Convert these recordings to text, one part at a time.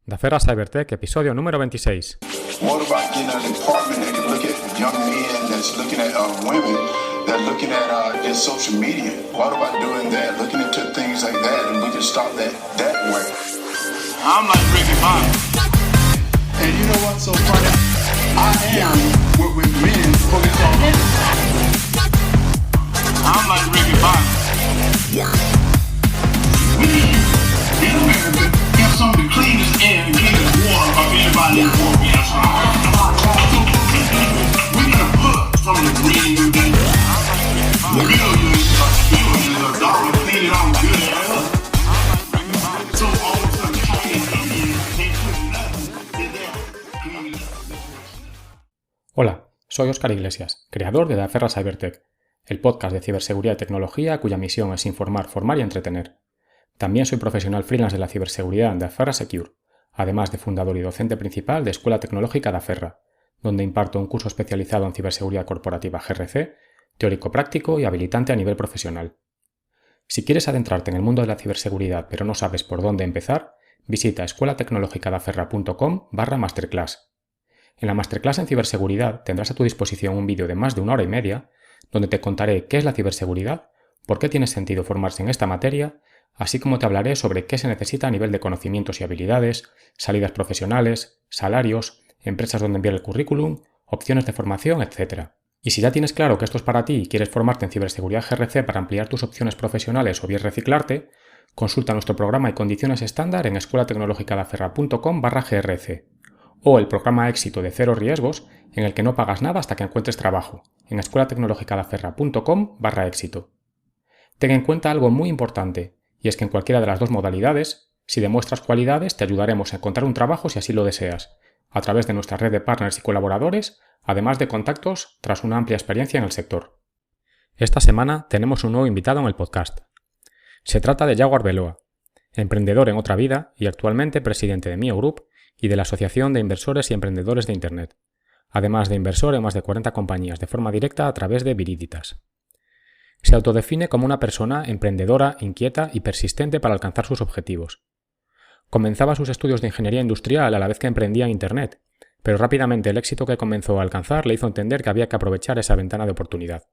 Dafera Cybertech, episodio número 26. What about getting an apartment that can look at young men that's looking at women that looking at just social media? What about doing that, looking into things like that, and we can start that way? I'm like Ricky Bobby. And you know what's so funny? I am what with men focus on women. I'm like Ricky Bobby. We in America have some of the cleanest air and cleanest water of anybody in the world. Yes, we're gonna put from the green millions of dollars clean it all good. So all of a sudden, Chinese Indians can't put nothing in there cleaning up. Hola, soy Óscar Iglesias, creador de Dafera Cybertech, el podcast de ciberseguridad y tecnología cuya misión es informar, formar y entretener. También soy profesional freelance de la ciberseguridad en Dafera Secure, además de fundador y docente principal de Escuela Tecnológica Dafera, donde imparto un curso especializado en ciberseguridad corporativa GRC, teórico-práctico y habilitante a nivel profesional. Si quieres adentrarte en el mundo de la ciberseguridad pero no sabes por dónde empezar, visita escuelatecnologicadafera.com/masterclass. En la masterclass en ciberseguridad tendrás a tu disposición un vídeo de más de 1 hora y media, donde te contaré qué es la ciberseguridad, por qué tiene sentido formarse en esta materia, así como te hablaré sobre qué se necesita a nivel de conocimientos y habilidades, salidas profesionales, salarios, empresas donde enviar el currículum, opciones de formación, etc. Y si ya tienes claro que esto es para ti y quieres formarte en ciberseguridad GRC para ampliar tus opciones profesionales o bien reciclarte, consulta nuestro programa y condiciones estándar en escuelatecnologicadafera.com/grc o el programa éxito de cero riesgos en el que no pagas nada hasta que encuentres trabajo en escuelatecnologicadafera.com/éxito. Ten en cuenta algo muy importante, y es que en cualquiera de las dos modalidades, si demuestras cualidades, te ayudaremos a encontrar un trabajo si así lo deseas, a través de nuestra red de partners y colaboradores, además de contactos tras una amplia experiencia en el sector. Esta semana tenemos un nuevo invitado en el podcast. Se trata de Yago Arbeloa, emprendedor en otra vida y actualmente presidente de Mio Group y de la Asociación de Inversores y Emprendedores de Internet, además de inversor en más de 40 compañías de forma directa a través de Viriditas. Se autodefine como una persona emprendedora, inquieta y persistente para alcanzar sus objetivos. Comenzaba sus estudios de ingeniería industrial a la vez que emprendía en Internet, pero rápidamente el éxito que comenzó a alcanzar le hizo entender que había que aprovechar esa ventana de oportunidad.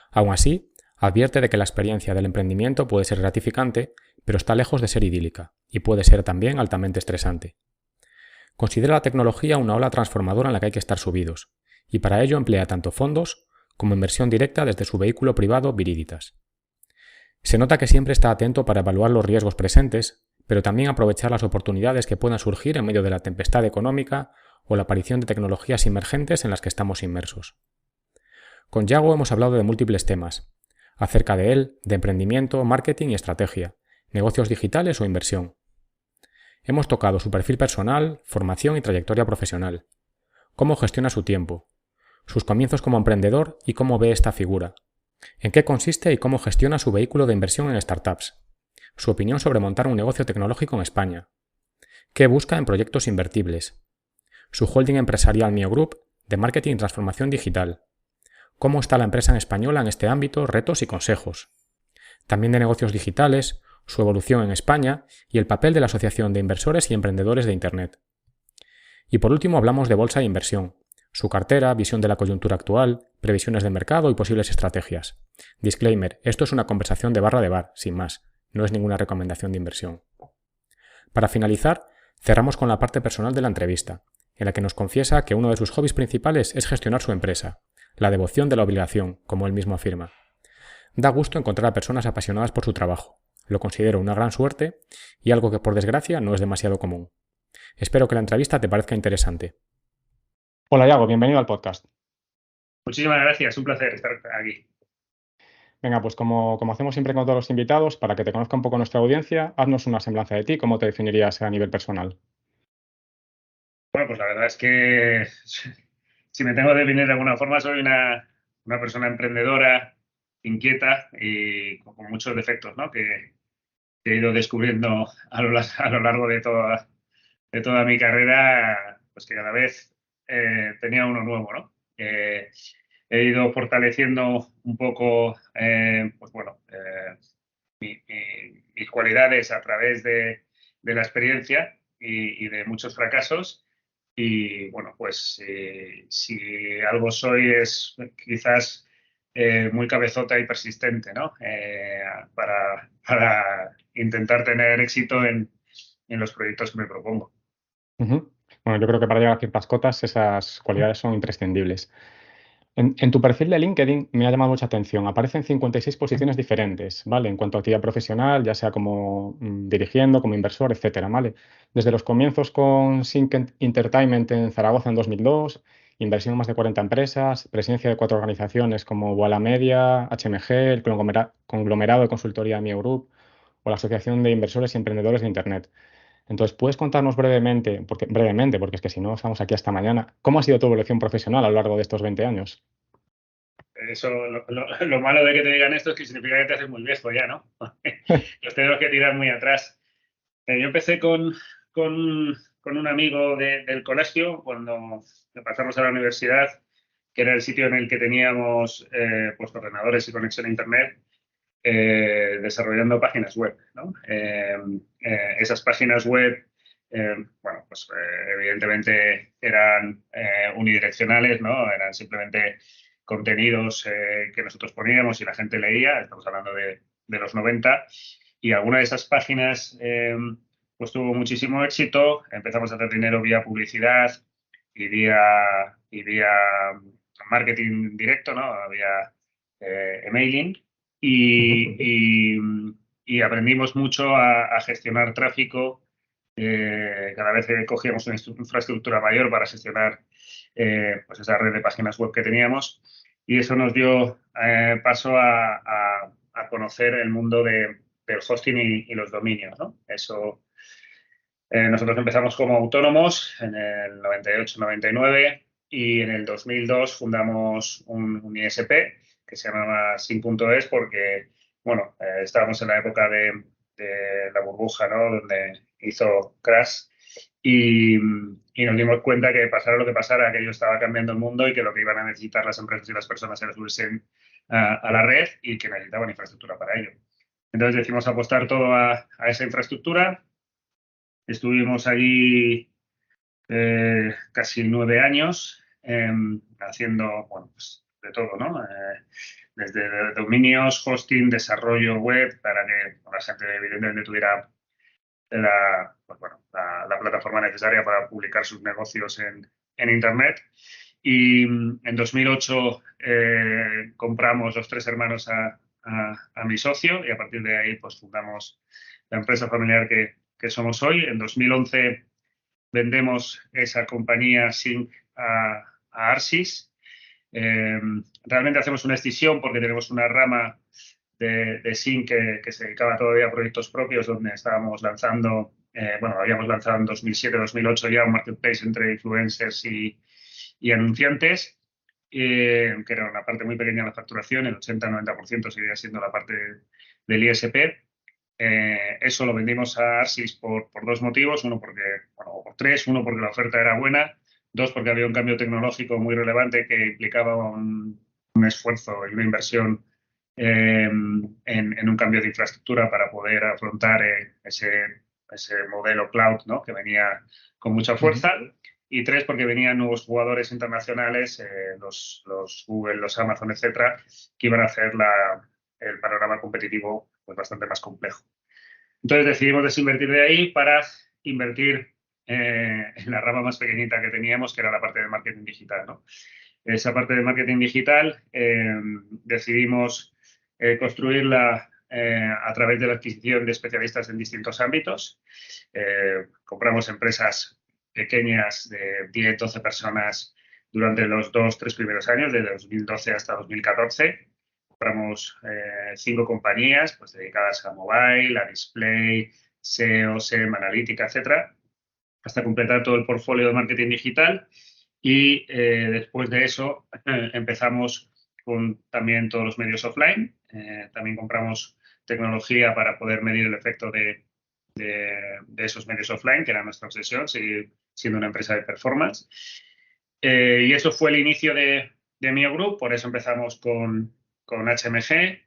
Aún así, advierte de que la experiencia del emprendimiento puede ser gratificante, pero está lejos de ser idílica, y puede ser también altamente estresante. Considera la tecnología una ola transformadora en la que hay que estar subidos, y para ello emplea tanto fondos como inversión directa desde su vehículo privado Viriditas. Se nota que siempre está atento para evaluar los riesgos presentes, pero también aprovechar las oportunidades que puedan surgir en medio de la tempestad económica o la aparición de tecnologías emergentes en las que estamos inmersos. Con Yago hemos hablado de múltiples temas, acerca de él, de emprendimiento, marketing y estrategia, negocios digitales o inversión. Hemos tocado su perfil personal, formación y trayectoria profesional, cómo gestiona su tiempo, sus comienzos como emprendedor y cómo ve esta figura, en qué consiste y cómo gestiona su vehículo de inversión en startups, su opinión sobre montar un negocio tecnológico en España, qué busca en proyectos invertibles, su holding empresarial Mio Group de marketing y transformación digital, cómo está la empresa española en este ámbito, retos y consejos, también de negocios digitales, su evolución en España y el papel de la Asociación de Inversores y Emprendedores de Internet. Y por último hablamos de bolsa e inversión, su cartera, visión de la coyuntura actual, previsiones de mercado y posibles estrategias. Disclaimer, esto es una conversación de barra de bar, sin más, no es ninguna recomendación de inversión. Para finalizar, cerramos con la parte personal de la entrevista, en la que nos confiesa que uno de sus hobbies principales es gestionar su empresa, la devoción de la obligación, como él mismo afirma. Da gusto encontrar a personas apasionadas por su trabajo, lo considero una gran suerte y algo que por desgracia no es demasiado común. Espero que la entrevista te parezca interesante. Hola Yago, bienvenido al podcast. Muchísimas gracias, un placer estar aquí. Venga, pues como hacemos siempre con todos los invitados, para que te conozca un poco nuestra audiencia, haznos una semblanza de ti, ¿cómo te definirías a nivel personal? Bueno, pues la verdad es que si me tengo que definir de alguna forma, soy una persona emprendedora, inquieta y con muchos defectos, ¿no? Que he ido descubriendo a lo largo de toda mi carrera, pues que cada vez tenía uno nuevo, ¿no? He ido fortaleciendo un poco, pues bueno, mis cualidades a través de la experiencia y de muchos fracasos. Y bueno, pues si algo soy es quizás muy cabezota y persistente, ¿no? Para intentar tener éxito en los proyectos que me propongo. Ujú. Bueno, yo creo que para llegar a ciertas cotas esas cualidades son imprescindibles. En tu perfil de LinkedIn me ha llamado mucha atención. Aparecen 56 posiciones diferentes, ¿vale? En cuanto a actividad profesional, ya sea como dirigiendo, como inversor, etcétera, ¿vale? Desde los comienzos con Sync Entertainment en Zaragoza en 2002, inversión en más de 40 empresas, presencia de 4 organizaciones como Walla Media, HMG, el conglomerado de consultoría Mio Group o la Asociación de Inversores y Emprendedores de Internet. Entonces, ¿puedes contarnos brevemente, porque es que si no, estamos aquí hasta mañana, cómo ha sido tu evolución profesional a lo largo de estos 20 años? Eso, lo malo de que te digan esto es que significa que te haces muy viejo ya, ¿no? Los tenemos que tirar muy atrás. Yo empecé con un amigo del colegio cuando pasamos a la universidad, que era el sitio en el que teníamos pues, ordenadores y conexión a Internet, desarrollando páginas web, ¿no? Esas páginas web, bueno, pues evidentemente eran unidireccionales, ¿no? Eran simplemente contenidos que nosotros poníamos y la gente leía, estamos hablando de los 90, y alguna de esas páginas pues tuvo muchísimo éxito, empezamos a hacer dinero vía publicidad y vía marketing directo, ¿no? Vía emailing y, y aprendimos mucho a gestionar tráfico. Cada vez que cogíamos una infraestructura mayor para gestionar pues esa red de páginas web que teníamos, y eso nos dio paso a conocer el mundo del hosting y los dominios, ¿no? Eso, nosotros empezamos como autónomos en el 98-99 y en el 2002 fundamos un ISP que se llamaba Sync.es porque, bueno, estábamos en la época de la burbuja, ¿no? Donde hizo crash y nos dimos cuenta que pasara lo que pasara, aquello estaba cambiando el mundo y que lo que iban a necesitar las empresas y las personas era subirse a la red y que necesitaban infraestructura para ello. Entonces decidimos apostar todo a esa infraestructura. Estuvimos allí casi 9 años haciendo, bueno, pues de todo, ¿no? Desde dominios, hosting, desarrollo web, para que la gente evidentemente tuviera pues bueno, la plataforma necesaria para publicar sus negocios en Internet. Y en 2008 compramos los 3 hermanos a mi socio y a partir de ahí pues fundamos la empresa familiar que somos hoy. En 2011 vendemos esa compañía Sync a Arsys. Realmente hacemos una escisión porque tenemos una rama de Sync que se dedicaba todavía a proyectos propios donde estábamos lanzando, bueno, habíamos lanzado en 2007-2008 ya un marketplace entre influencers y anunciantes, que era una parte muy pequeña de la facturación, el 80-90% seguía siendo la parte del ISP. Eso lo vendimos a Arsys por 2 motivos, uno porque, bueno, o por 3, uno porque la oferta era buena, 2 porque había un cambio tecnológico muy relevante que implicaba un esfuerzo y una inversión en un cambio de infraestructura para poder afrontar ese modelo cloud, ¿no? Que venía con mucha fuerza. Y 3, porque venían nuevos jugadores internacionales, los Google, los Amazon, etcétera, que iban a hacer el panorama competitivo pues, bastante más complejo. Entonces decidimos desinvertir de ahí para invertir en la rama más pequeñita que teníamos, que era la parte de marketing digital, ¿no? Esa parte de marketing digital decidimos construirla a través de la adquisición de especialistas en distintos ámbitos. Compramos empresas pequeñas de 10, 12 personas durante los 2-3 primeros años, desde 2012 hasta 2014. Compramos 5 compañías pues, dedicadas a mobile, a display, SEO, SEM, analítica, etcétera, hasta completar todo el portfolio de marketing digital. Y después de eso empezamos con también todos los medios offline. También compramos tecnología para poder medir el efecto de esos medios offline, que era nuestra obsesión, seguir siendo una empresa de performance. Y eso fue el inicio de Mio Group, por eso empezamos con HMG,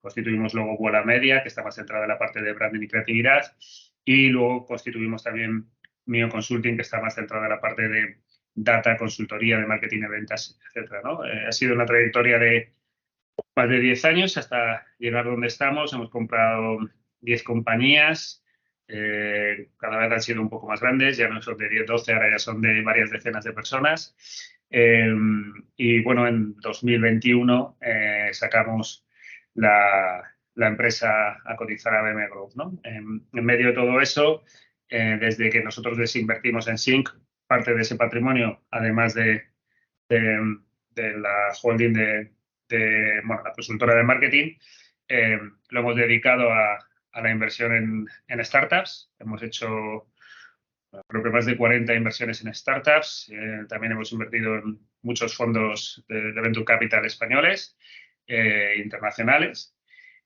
constituimos luego Walla Media, que está más centrada en la parte de branding y creatividad, Y luego constituimos también Mio Consulting, que está más centrado en la parte de data, consultoría, de marketing de ventas, etcétera, ¿no? Ha sido una trayectoria de más de 10 años hasta llegar donde estamos. Hemos comprado 10 compañías, cada vez han sido un poco más grandes, ya no son de 10, 12, ahora ya son de varias decenas de personas. Y bueno, en 2021 sacamos la empresa a cotizar a BM Growth, ¿no? En medio de todo eso, desde que nosotros desinvertimos en Sync, parte de ese patrimonio, además de la holding bueno, la consultora de marketing, lo hemos dedicado a la inversión en startups. Hemos hecho, creo que más de 40 inversiones en startups. También hemos invertido en muchos fondos de Venture Capital españoles, internacionales.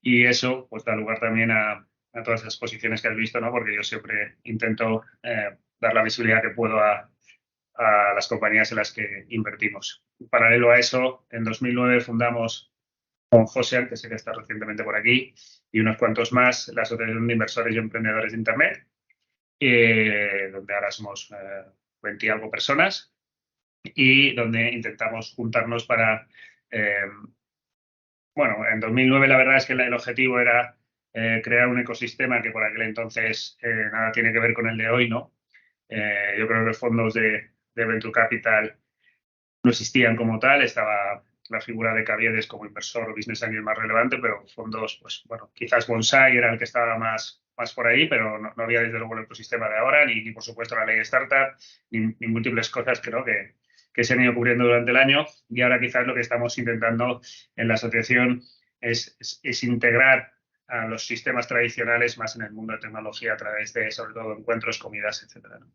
Y eso pues da lugar también a todas esas posiciones que has visto, ¿no? Porque yo siempre intento dar la visibilidad que puedo a las compañías en las que invertimos. Paralelo a eso, en 2009 fundamos con José, que sé que está recientemente por aquí, y unos cuantos más, la Asociación de Inversores y Emprendedores de Internet, donde ahora somos 20 y algo personas, y donde intentamos juntarnos para... bueno, en 2009 la verdad es que el objetivo era crear un ecosistema que por aquel entonces nada tiene que ver con el de hoy, ¿no? Yo creo que los fondos de Venture Capital no existían como tal, estaba la figura de Caviedes como inversor o business angel más relevante, pero fondos, pues bueno, quizás Bonsai era el que estaba más por ahí, pero no había desde luego el ecosistema de ahora, ni por supuesto la ley de startup, ni múltiples cosas que se han ido cubriendo durante el año. Y ahora quizás lo que estamos intentando en la asociación es integrar a los sistemas tradicionales más en el mundo de tecnología a través de, sobre todo, encuentros, comidas, etcétera, ¿no?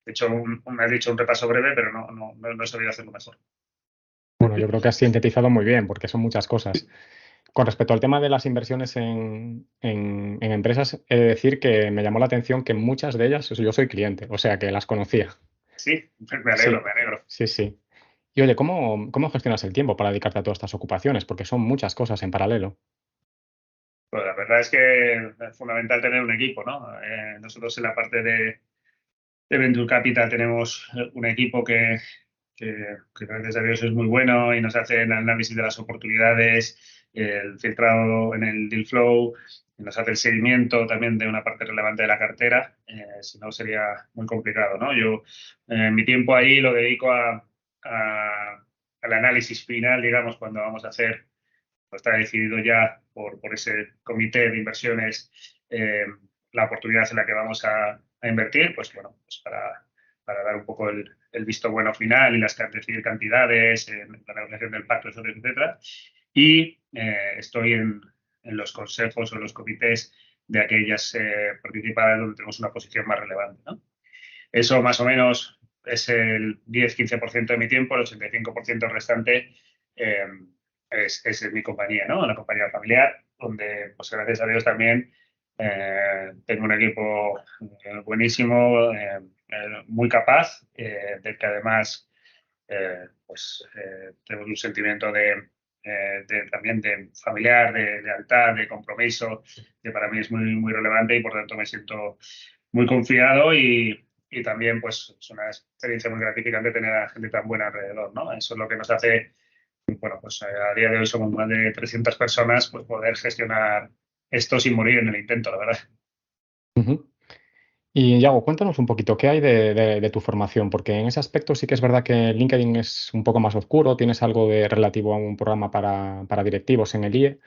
De hecho, me has dicho un repaso breve, pero no he sabido hacerlo mejor. Bueno, yo creo que has sintetizado muy bien, porque son muchas cosas. Con respecto al tema de las inversiones en empresas, he de decir que me llamó la atención que muchas de ellas, yo soy cliente, o sea que las conocía. Sí, me alegro, Sí, me alegro. sí, sí. Y oye, ¿cómo gestionas el tiempo para dedicarte a todas estas ocupaciones? Porque son muchas cosas en paralelo. Pues la verdad es que es fundamental tener un equipo, ¿no? Nosotros en la parte de Venture Capital tenemos un equipo que gracias a Dios es muy bueno y nos hace el análisis de las oportunidades, el filtrado en el deal flow, y nos hace el seguimiento también de una parte relevante de la cartera, si no sería muy complicado, ¿no? Yo mi tiempo ahí lo dedico al análisis final, digamos, cuando vamos a hacer, pues está decidido ya por ese comité de inversiones la oportunidad en la que vamos a invertir, pues bueno, pues para dar un poco el visto bueno final y decidir cantidades, la negociación del pacto de socios, etcétera. Y estoy en los consejos o los comités de aquellas participadas donde tenemos una posición más relevante, ¿no? Eso más o menos es el 10-15% de mi tiempo, el 85% restante eh, es en mi compañía, ¿no? En la compañía familiar, donde, pues gracias a Dios también tengo un equipo buenísimo, muy capaz, del que además tenemos un sentimiento también de familiar, de lealtad, de compromiso, que para mí es muy relevante y por tanto me siento muy confiado y también pues es una experiencia muy gratificante tener a gente tan buena alrededor, ¿no? Eso es lo que nos hace, bueno, pues a día de hoy somos más de 300 personas, pues poder gestionar esto sin morir en el intento, la verdad. Ujú. Y Yago, cuéntanos un poquito, ¿qué hay de tu formación? Porque en ese aspecto sí que es verdad que LinkedIn es un poco más oscuro, tienes algo de relativo a un programa para directivos en el IE,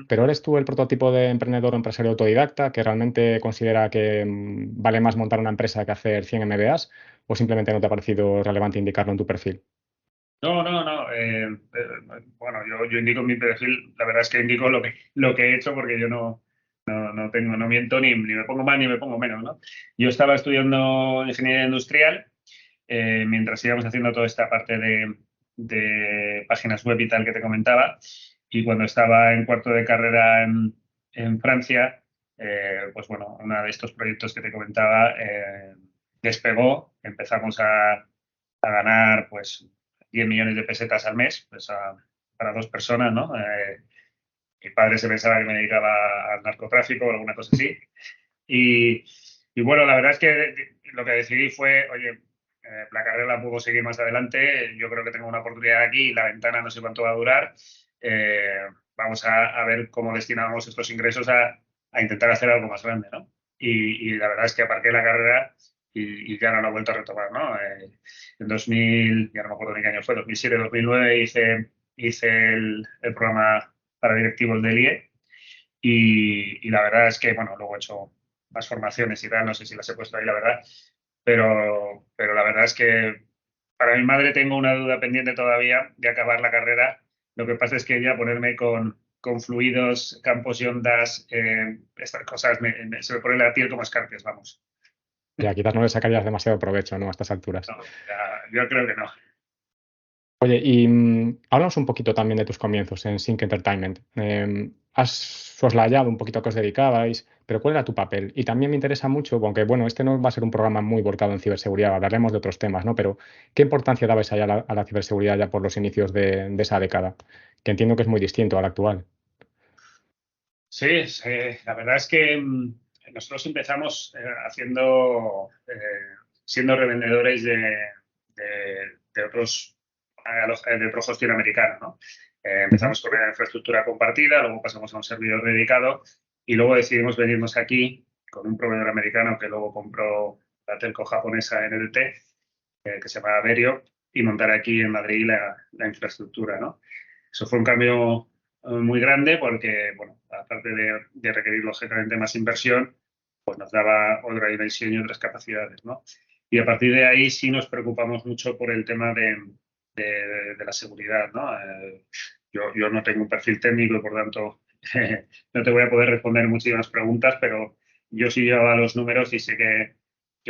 pero ¿eres tú el prototipo de emprendedor o empresario autodidacta que realmente considera que vale más montar una empresa que hacer 100 MBAs o simplemente no te ha parecido relevante indicarlo en tu perfil? No. Bueno, yo indico en mi perfil, la verdad es que indico lo que he hecho porque yo no miento ni me pongo más ni me pongo menos, ¿no? Yo estaba estudiando ingeniería industrial mientras íbamos haciendo toda esta parte de páginas web y tal que te comentaba. Y cuando estaba en cuarto de carrera en Francia, pues bueno, uno de estos proyectos que te comentaba despegó. Empezamos a ganar pues 10 millones de pesetas al mes, pues para dos personas, ¿no? Mi padre se pensaba que me dedicaba al narcotráfico o alguna cosa así. Y Y bueno, la verdad es que lo que decidí fue, oye, la carrera la puedo seguir más adelante, yo creo que tengo una oportunidad aquí, la ventana no sé cuánto va a durar, eh, vamos a ver cómo destinamos estos ingresos a intentar hacer algo más grande, ¿no? Y la verdad es que aparqué la carrera y ya no la he vuelto a retomar, ¿no? En 2000, ya no me acuerdo ni qué año fue, 2007, 2009 hice el programa para directivos del IE y la verdad es que, bueno, luego he hecho más formaciones y tal, no sé si las he puesto ahí, la verdad, pero la verdad es que para mi madre tengo una duda pendiente todavía de acabar la carrera. Lo que pasa es que ya ponerme con fluidos, campos y ondas, estas cosas se me pone la piel como escarpias, vamos. Ya, quizás no le sacarías demasiado provecho, ¿no? A estas alturas. No, yo creo que no. Oye, y háblanos un poquito también de tus comienzos en Sync Entertainment. Has soslayado un poquito a qué os dedicabais, pero ¿cuál era tu papel? Y también me interesa mucho, aunque bueno, este no va a ser un programa muy volcado en ciberseguridad, hablaremos de otros temas, ¿no? Pero ¿qué importancia dabais ahí a la ciberseguridad ya por los inicios de esa década? Que entiendo que es muy distinto al actual. Sí, la verdad es que nosotros empezamos siendo revendedores de otros de otro hosting americano, ¿no? Ujú. Empezamos con una infraestructura compartida, luego pasamos a un servidor dedicado y luego decidimos venirnos aquí con un proveedor americano que luego compró la telco japonesa NTT, que se llama Averio, y montar aquí en Madrid la infraestructura, ¿no? Eso fue un cambio muy grande porque, bueno, aparte de requerir lógicamente más inversión, pues nos daba otra dimensión y otras capacidades, ¿no? Y a partir de ahí sí nos preocupamos mucho por el tema de la seguridad, ¿no? Yo no tengo un perfil técnico y por tanto no te voy a poder responder muchísimas preguntas, pero yo sí llevaba los números y sé que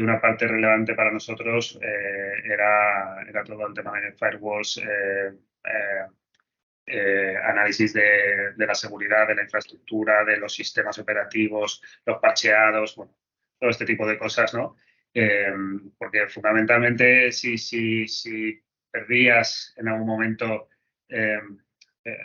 una parte relevante para nosotros era todo el tema de firewalls, análisis de la seguridad, de la infraestructura, de los sistemas operativos, los parcheados, bueno, todo este tipo de cosas, ¿no? Eh, Porque fundamentalmente si perdías en algún momento eh, eh,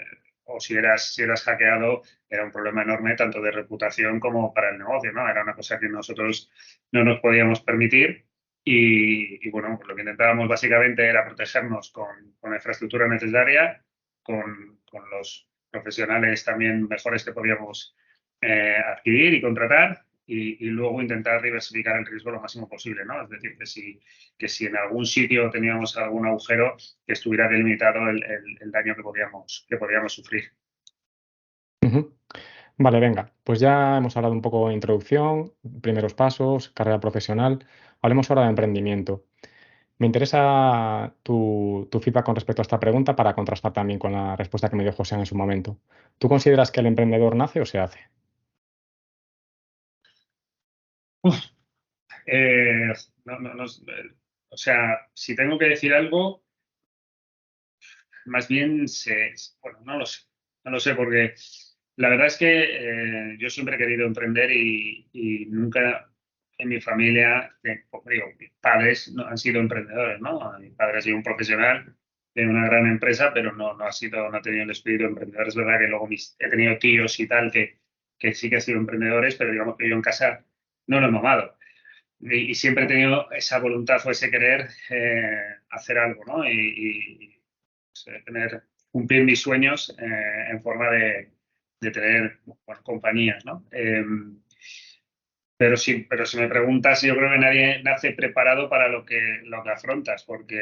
o si eras hackeado, era un problema enorme tanto de reputación como para el negocio, ¿no? Era una cosa que nosotros no nos podíamos permitir. Bueno, pues lo que intentábamos básicamente era protegernos con la infraestructura necesaria, con los profesionales también mejores que podíamos adquirir y contratar y luego intentar diversificar el riesgo lo máximo posible, ¿no? Es decir, que si en algún sitio teníamos algún agujero, que estuviera delimitado el daño que podíamos sufrir. Ujú. Vale, venga, pues ya hemos hablado un poco de introducción, primeros pasos, carrera profesional. Hablemos ahora de emprendimiento. Me interesa tu feedback con respecto a esta pregunta para contrastar también con la respuesta que me dio José en su momento. ¿Tú consideras que el emprendedor nace o se hace? Eh, o sea, si tengo que decir algo, más bien bueno, no lo sé. No lo sé porque la verdad es que yo siempre he querido emprender y nunca en mi familia, digo, mis padres no han sido emprendedores, ¿no? Mi padre ha sido un profesional de una gran empresa, pero no ha tenido el espíritu emprendedor. Es verdad que luego he tenido tíos y tal que sí que han sido emprendedores, pero digamos que yo en casa no lo he mamado. Y siempre he tenido esa voluntad o ese querer hacer algo, ¿no? Tener, cumplir mis sueños en forma de tener bueno, compañías, ¿no? Pero si me preguntas, yo creo que nadie nace preparado para lo que afrontas, porque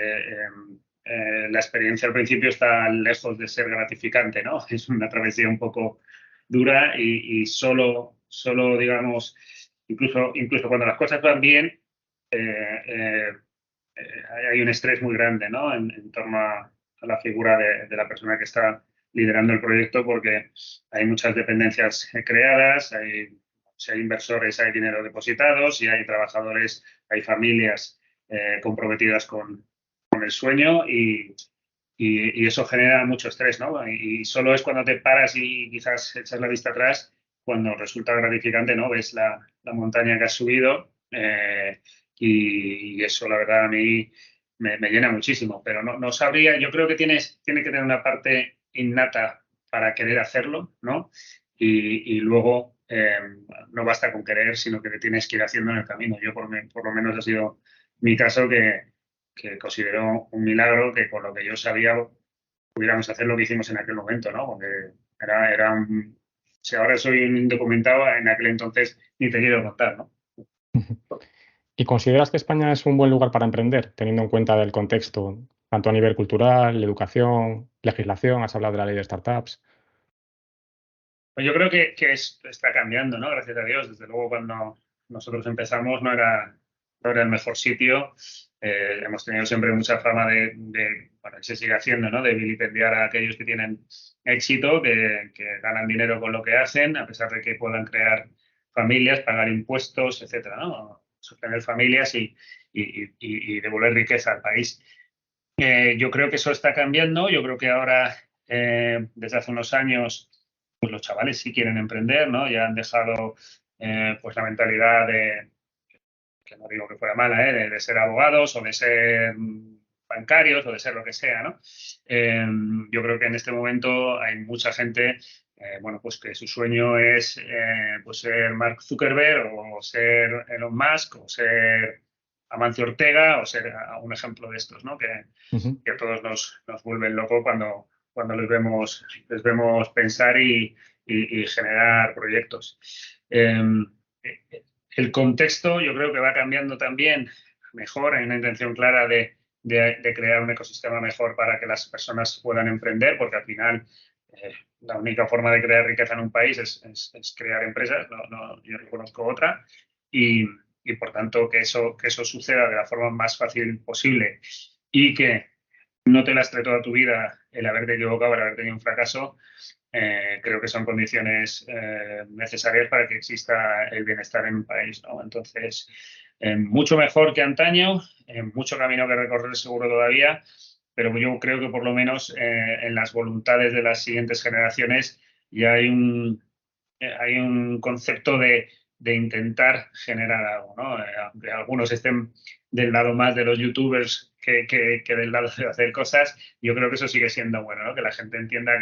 la experiencia al principio está lejos de ser gratificante, ¿no? Es una travesía un poco dura y solo, digamos, incluso cuando las cosas van bien, eh, eh, hay un estrés muy grande, ¿no? En torno a la figura de la persona que está liderando el proyecto, porque hay muchas dependencias creadas, si hay inversores, hay dinero depositado, si hay trabajadores, hay familias comprometidas con el sueño y eso genera mucho estrés, ¿no? Y solo es cuando te paras y quizás echas la vista atrás cuando resulta gratificante, ¿no? Ves la montaña que has subido y eso, la verdad, a mí me llena muchísimo, pero no sabría, yo creo que tiene que tener una parte innata para querer hacerlo, ¿no? Y luego no basta con querer, sino que te tienes que ir haciendo en el camino. Yo por lo menos ha sido mi caso que considero un milagro que con lo que yo sabía pudiéramos hacer lo que hicimos en aquel momento, ¿no? Porque si ahora soy un indocumentado, en aquel entonces ni te quiero contar, ¿no? ¿Y consideras que España es un buen lugar para emprender, teniendo en cuenta el contexto, tanto a nivel cultural, educación, legislación? Has hablado de la ley de startups. Pues yo creo que está cambiando, ¿no? Gracias a Dios. Desde luego, cuando nosotros empezamos no era el mejor sitio. Hemos tenido siempre mucha fama bueno, y se sigue haciendo, ¿no? De vilipendiar a aquellos que tienen éxito, que ganan dinero con lo que hacen, a pesar de que puedan crear familias, pagar impuestos, etcétera, ¿no? Sostener familias y devolver riqueza al país. Yo creo que eso está cambiando. Yo creo que ahora, desde hace unos años, pues los chavales sí quieren emprender, ¿no? Ya han dejado pues la mentalidad que no digo que fuera mala, de ser abogados o de ser bancarios o de ser lo que sea, ¿no? Yo creo que en este momento hay mucha gente, bueno, pues que su sueño es pues ser Mark Zuckerberg o ser Elon Musk o ser Amancio Ortega o ser un ejemplo de estos, ¿no? Que a todos nos vuelven locos cuando les vemos pensar y generar proyectos. El contexto yo creo que va cambiando también mejor. Hay una intención clara de crear un ecosistema mejor para que las personas puedan emprender, porque al final la única forma de crear riqueza en un país es crear empresas. Yo no conozco otra. Y por tanto que eso suceda de la forma más fácil posible y que no te lastre toda tu vida el haberte equivocado, el haber tenido un fracaso, creo que son condiciones necesarias para que exista el bienestar en un país, ¿no? Entonces, mucho mejor que antaño, mucho camino que recorrer seguro todavía, pero yo creo que por lo menos en las voluntades de las siguientes generaciones ya hay un concepto de intentar generar algo, ¿no? Aunque algunos estén del lado más de los youtubers que del lado de hacer cosas, yo creo que eso sigue siendo bueno, ¿no? Que la gente entienda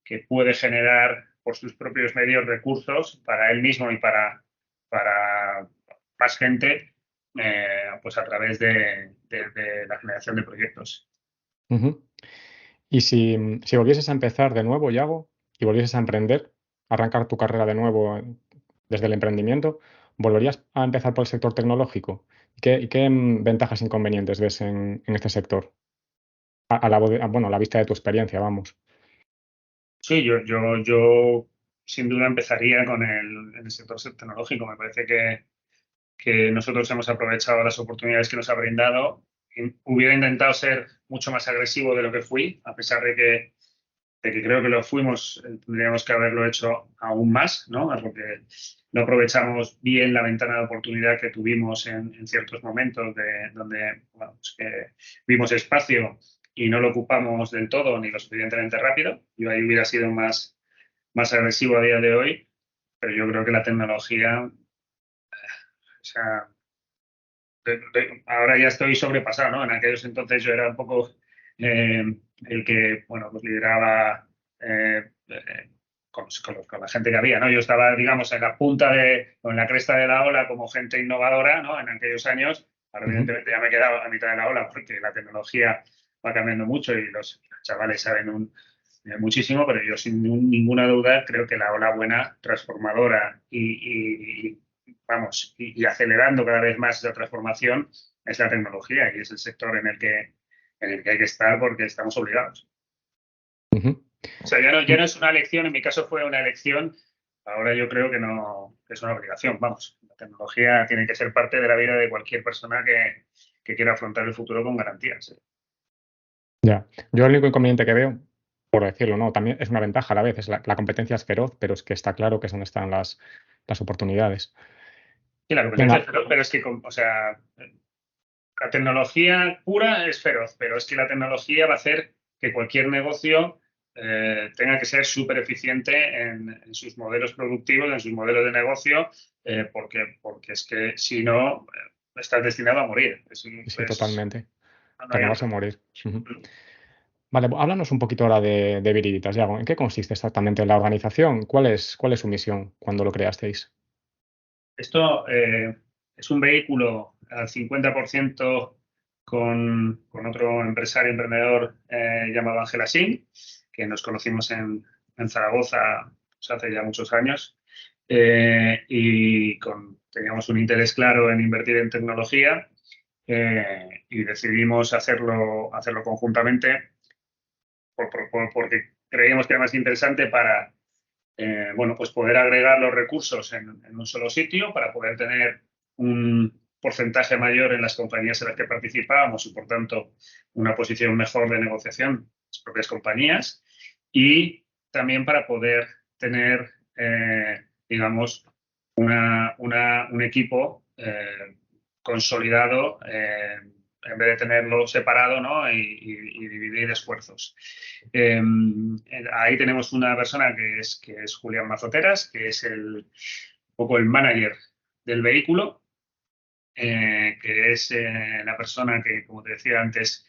que puede generar por sus propios medios recursos para él mismo y para más gente, pues a través de la generación de proyectos. Y si volvieses a empezar de nuevo, Yago, y volvieses a emprender, arrancar tu carrera de nuevo desde el emprendimiento, ¿volverías a empezar por el sector tecnológico? ¿Y qué ventajas e inconvenientes ves en este sector? Bueno, a la vista de tu experiencia, vamos. Sí, yo sin duda empezaría con el sector tecnológico. Me parece que nosotros hemos aprovechado las oportunidades que nos ha brindado. Hubiera intentado ser mucho más agresivo de lo que fui, a pesar de que creo que lo fuimos, tendríamos que haberlo hecho aún más, ¿no? Porque no aprovechamos bien la ventana de oportunidad que tuvimos en ciertos momentos donde bueno, pues que vimos espacio y no lo ocupamos del todo ni lo suficientemente rápido. Yo ahí hubiera sido más agresivo a día de hoy, pero yo creo que la tecnología, o sea, ahora ya estoy sobrepasado, ¿no? En aquellos entonces yo era un poco el que, bueno, pues lideraba con la gente que había, ¿no? Yo estaba, digamos, en la punta o en la cresta de la ola como gente innovadora, ¿no? En aquellos años. Ahora, evidentemente, ya me he quedado a mitad de la ola porque la tecnología va cambiando mucho y los chavales saben muchísimo, pero yo sin ninguna duda creo que la ola buena, transformadora vamos, y acelerando cada vez más esa transformación es la tecnología y es el sector en el que hay que estar porque estamos obligados. O sea, ya no es una elección, en mi caso fue una elección, ahora yo creo que no que es una obligación, vamos. La tecnología tiene que ser parte de la vida de cualquier persona que quiera afrontar el futuro con garantías. Ya, yo el único inconveniente que veo, por decirlo, ¿no? También es una ventaja a la vez, es la competencia es feroz, pero es que está claro que es donde están las oportunidades. Sí, la competencia es feroz, pero es que, o sea, la tecnología pura es feroz, pero es que la tecnología va a hacer que cualquier negocio tenga que ser súper eficiente en sus modelos productivos, en sus modelos de negocio, porque es que si no, estás destinado a morir. Sí, totalmente. No hay Te vas a morir. Vale, háblanos un poquito ahora de Viriditas, Yago. ¿En qué consiste exactamente la organización? ¿Cuál es su misión cuando lo creasteis? Esto es un vehículo al 50% con otro empresario emprendedor llamado Ángel Asín, que nos conocimos en Zaragoza pues, hace ya muchos años. Teníamos un interés claro en invertir en tecnología y decidimos hacerlo conjuntamente porque creíamos que era más interesante para bueno, pues poder agregar los recursos en un solo sitio para poder tener un porcentaje mayor en las compañías en las que participábamos y, por tanto, una posición mejor de negociación en las propias compañías y también para poder tener, digamos, un equipo consolidado en vez de tenerlo separado, ¿no? y dividir esfuerzos. Ahí tenemos una persona que es Julián Mazoteras, que es un poco el manager del vehículo, que es la persona que, como te decía antes,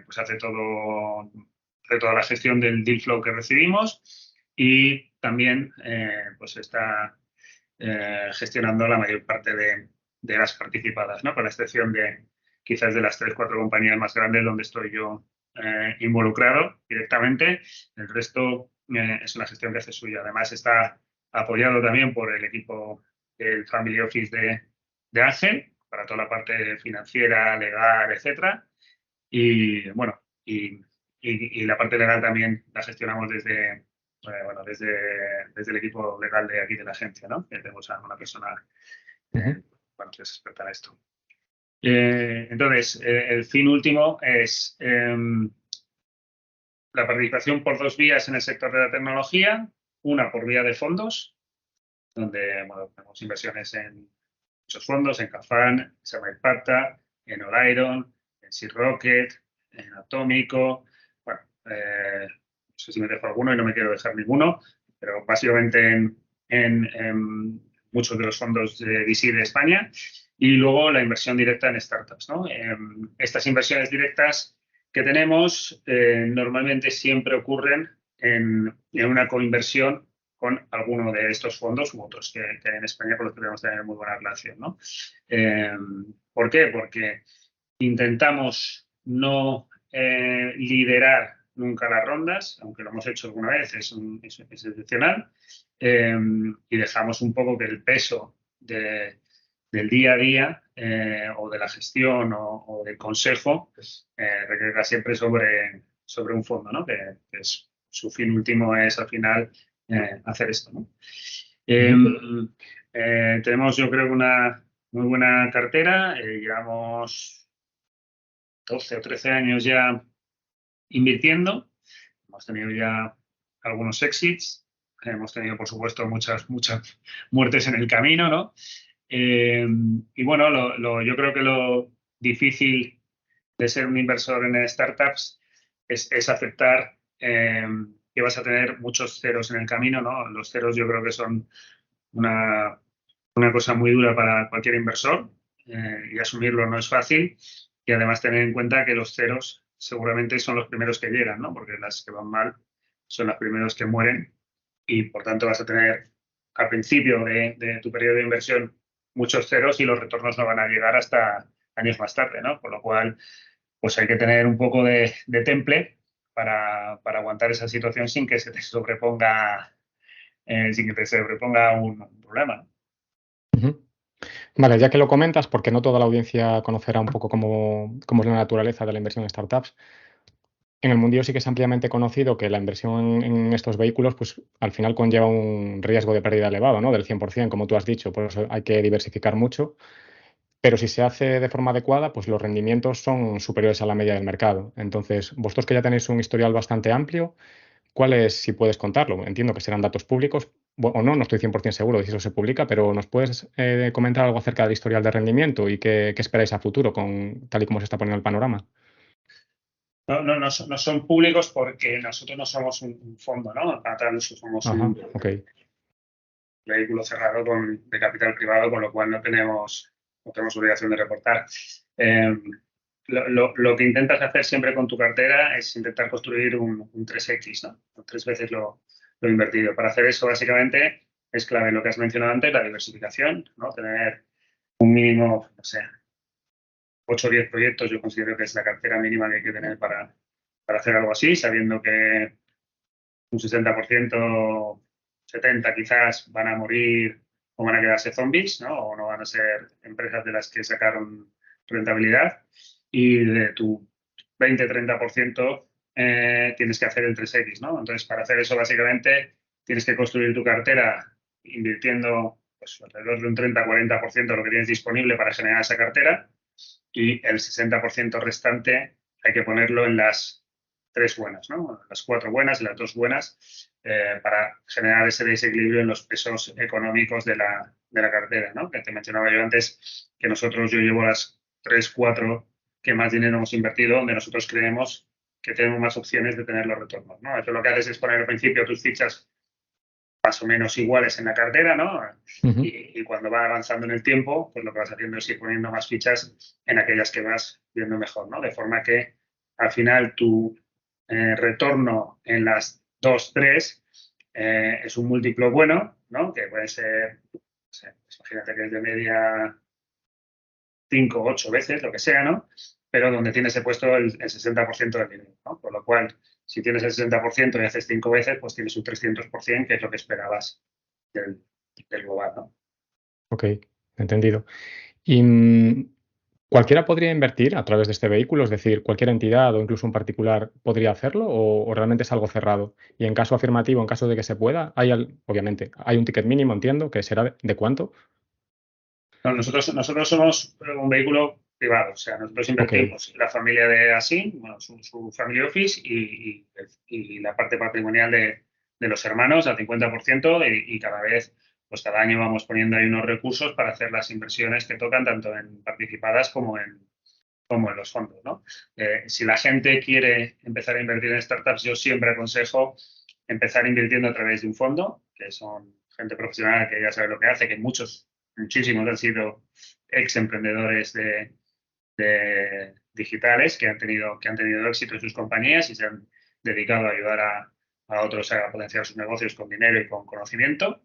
pues hace toda la gestión del deal flow que recibimos y también pues está gestionando la mayor parte de las participadas, ¿no? Con la excepción de quizás de las 3 o 4 compañías más grandes donde estoy yo involucrado directamente. El resto es una gestión que hace suya. Además está apoyado también por el equipo del Family Office de Ángel para toda la parte financiera, legal, etcétera. Y bueno, y la parte legal también la gestionamos desde el equipo legal de aquí de la agencia, ¿no? Que tenemos a una persona Ujú. bueno, que es experta en esto. Entonces, el fin último es la participación por 2 vías en el sector de la tecnología. Una por vía de fondos, donde bueno, tenemos inversiones en muchos fondos, en Cafán, en Pata, en Oliron, en Sea Rocket, en Atómico. Bueno, no sé si me dejo alguno y no me quiero dejar ninguno, pero básicamente en muchos de los fondos de VC de España. Y luego la inversión directa en startups, ¿no? Estas inversiones directas que tenemos normalmente siempre ocurren en una coinversión con alguno de estos fondos u otros que hay en España con los que debemos tener muy buena relación, ¿no? ¿Por qué? Porque intentamos no liderar nunca las rondas, aunque lo hemos hecho alguna vez, es excepcional, y dejamos un poco que el peso del día a día o de la gestión o del consejo recaiga siempre sobre un fondo, ¿no? Que su fin último es al final hacer esto, ¿no? Tenemos, yo creo, una muy buena cartera. Llevamos 12 o 13 años ya invirtiendo. Hemos tenido ya algunos exits. Hemos tenido, por supuesto, muchas muertes en el camino, ¿no? Y bueno, yo creo que lo difícil de ser un inversor en startups es aceptar que vas a tener muchos ceros en el camino, ¿no? Los ceros yo creo que son una cosa muy dura para cualquier inversor y asumirlo no es fácil. Y además tener en cuenta que los ceros seguramente son los primeros que llegan, ¿no? Porque las que van mal son los primeros que mueren y por tanto vas a tener al principio de tu periodo de inversión muchos ceros y los retornos no van a llegar hasta años más tarde, ¿no? Con lo cual, pues hay que tener un poco de temple para aguantar esa situación sin que se te sobreponga, un problema, ¿no? Ujú. Vale, ya que lo comentas, porque no toda la audiencia conocerá un poco cómo es la naturaleza de la inversión en startups. En el mundillo sí que es ampliamente conocido que la inversión en estos vehículos, pues al final conlleva un riesgo de pérdida elevado, ¿no? Del 100%, como tú has dicho, por eso hay que diversificar mucho. Pero si se hace de forma adecuada, pues los rendimientos son superiores a la media del mercado. Entonces, vosotros que ya tenéis un historial bastante amplio, ¿cuál es, si puedes contarlo? Entiendo que serán datos públicos o no, no estoy 100% seguro de si eso se publica, pero ¿nos puedes comentar algo acerca del historial de rendimiento y qué esperáis a futuro tal y como se está poniendo el panorama? No son públicos porque nosotros no somos un fondo, ¿no? Somos Ajá, un ok. vehículo cerrado de capital privado, con lo cual no tenemos obligación de reportar. lo que intentas hacer siempre con tu cartera es intentar construir un 3X, ¿no? O 3 veces lo invertido. Para hacer eso, básicamente, es clave lo que has mencionado antes, la diversificación, ¿no? Tener un mínimo, no sé, 8 o 10 proyectos, yo considero que es la cartera mínima que hay que tener para hacer algo así, sabiendo que un 60%, 70% quizás van a morir o van a quedarse zombies, ¿no? O no van a ser empresas de las que sacaron rentabilidad. Y de tu 20-30% tienes que hacer el 3X, ¿no? Entonces, para hacer eso, básicamente, tienes que construir tu cartera invirtiendo pues, alrededor de un 30-40% de lo que tienes disponible para generar esa cartera y el 60% restante hay que ponerlo en las 3 buenas, ¿no? Las 4 buenas y las 2 buenas para generar ese desequilibrio en los pesos económicos de la cartera, ¿no? Que te mencionaba yo antes que yo llevo las 3, 4 que más dinero hemos invertido, donde nosotros creemos que tenemos más opciones de tener los retornos, ¿no? Eso lo que haces es poner al principio tus fichas más o menos iguales en la cartera, ¿no? Ujú. Y cuando va avanzando en el tiempo, pues lo que vas haciendo es ir poniendo más fichas en aquellas que vas viendo mejor, ¿no? De forma que al final tu retorno en las 2, 3 es un múltiplo bueno, ¿no? Que puede ser, no sé, pues imagínate que es de media 5, 8 veces, lo que sea, ¿no? Pero donde tienes puesto el 60% del dinero, ¿no? Por lo cual, si tienes el 60% y haces 5 veces, pues tienes un 300%, que es lo que esperabas del, del global, ¿no? Ok, entendido. Y ¿cualquiera podría invertir a través de este vehículo? Es decir, ¿cualquier entidad o incluso un particular podría hacerlo o realmente es algo cerrado? Y en caso afirmativo, en caso de que se pueda, obviamente, hay un ticket mínimo, entiendo, que será de cuánto. No, nosotros somos un vehículo privado, o sea, nosotros Ok, invertimos la familia de Asin, bueno, su family office y la parte patrimonial de los hermanos al 50% y cada vez, pues cada año vamos poniendo ahí unos recursos para hacer las inversiones que tocan tanto en participadas como en los fondos, ¿no? Si la gente quiere empezar a invertir en startups, yo siempre aconsejo empezar invirtiendo a través de un fondo, que son gente profesional que ya sabe lo que hace, que muchísimos han sido ex emprendedores de digitales que han tenido éxito en sus compañías y se han dedicado a ayudar a otros a potenciar sus negocios con dinero y con conocimiento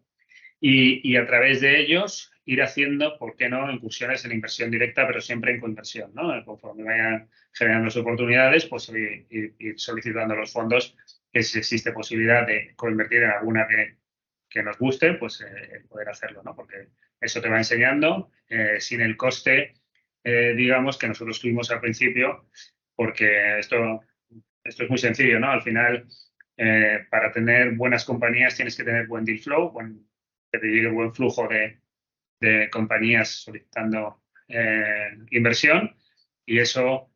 y a través de ellos ir haciendo, ¿por qué no?, incursiones en inversión directa, pero siempre en coinversión, ¿no? Conforme vayan generando las oportunidades, pues ir solicitando los fondos, que si existe posibilidad de coinvertir en alguna que nos guste, pues poder hacerlo, ¿no? Porque eso te va enseñando sin el coste, digamos, que nosotros tuvimos al principio, porque esto es muy sencillo, ¿no? Al final, para tener buenas compañías tienes que tener buen deal flow, que te llegue buen flujo de compañías solicitando inversión y eso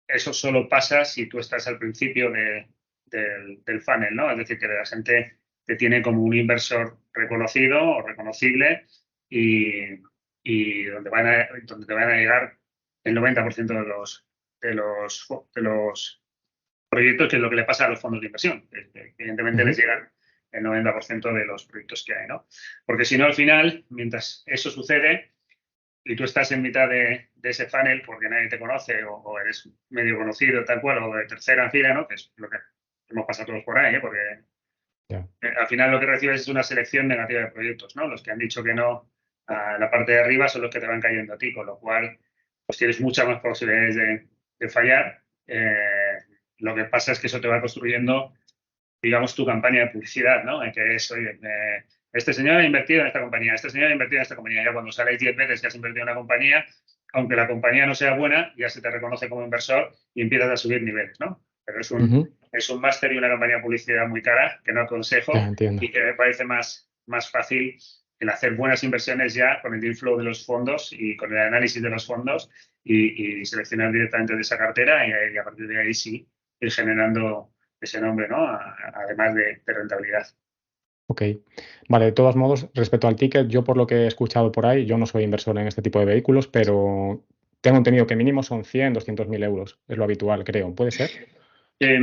solo pasa si tú estás al principio del funnel, ¿no? Es decir, que la gente te tiene como un inversor reconocido o reconocible y, y donde te van a llegar el 90% de los proyectos, que es lo que le pasa a los fondos de inversión. Que evidentemente les ujú, llegan el 90% de los proyectos que hay, ¿no? Porque si no, al final, mientras eso sucede y tú estás en mitad de ese funnel porque nadie te conoce o eres medio conocido, tal cual, o de tercera fila, ¿no? Que es lo que hemos pasado todos por ahí, ¿eh? Porque ya. al final lo que recibes es una selección negativa de proyectos, ¿no? Los que han dicho que no a la parte de arriba son los que te van cayendo a ti, con lo cual pues tienes muchas más posibilidades de fallar. Lo que pasa es que eso te va construyendo, digamos, tu campaña de publicidad, ¿no? En que es, oye, este señor ha invertido en esta compañía, este señor ha invertido en esta compañía. Ya cuando sales 10 veces que has invertido en una compañía, aunque la compañía no sea buena, ya se te reconoce como inversor y empiezas a subir niveles, ¿no? Pero Ujú, es un máster y una campaña de publicidad muy cara que no ya aconsejo entiendo. y que me parece más fácil el hacer buenas inversiones ya con el deal flow de los fondos y con el análisis de los fondos y seleccionar directamente de esa cartera y a partir de ahí sí ir generando ese nombre, ¿no? Además de rentabilidad. Ok. Vale, de todos modos, respecto al ticket, yo por lo que he escuchado por ahí, yo no soy inversor en este tipo de vehículos, pero tengo entendido que mínimo son 100, 200.000 euros. Es lo habitual, creo. ¿Puede ser? Eh,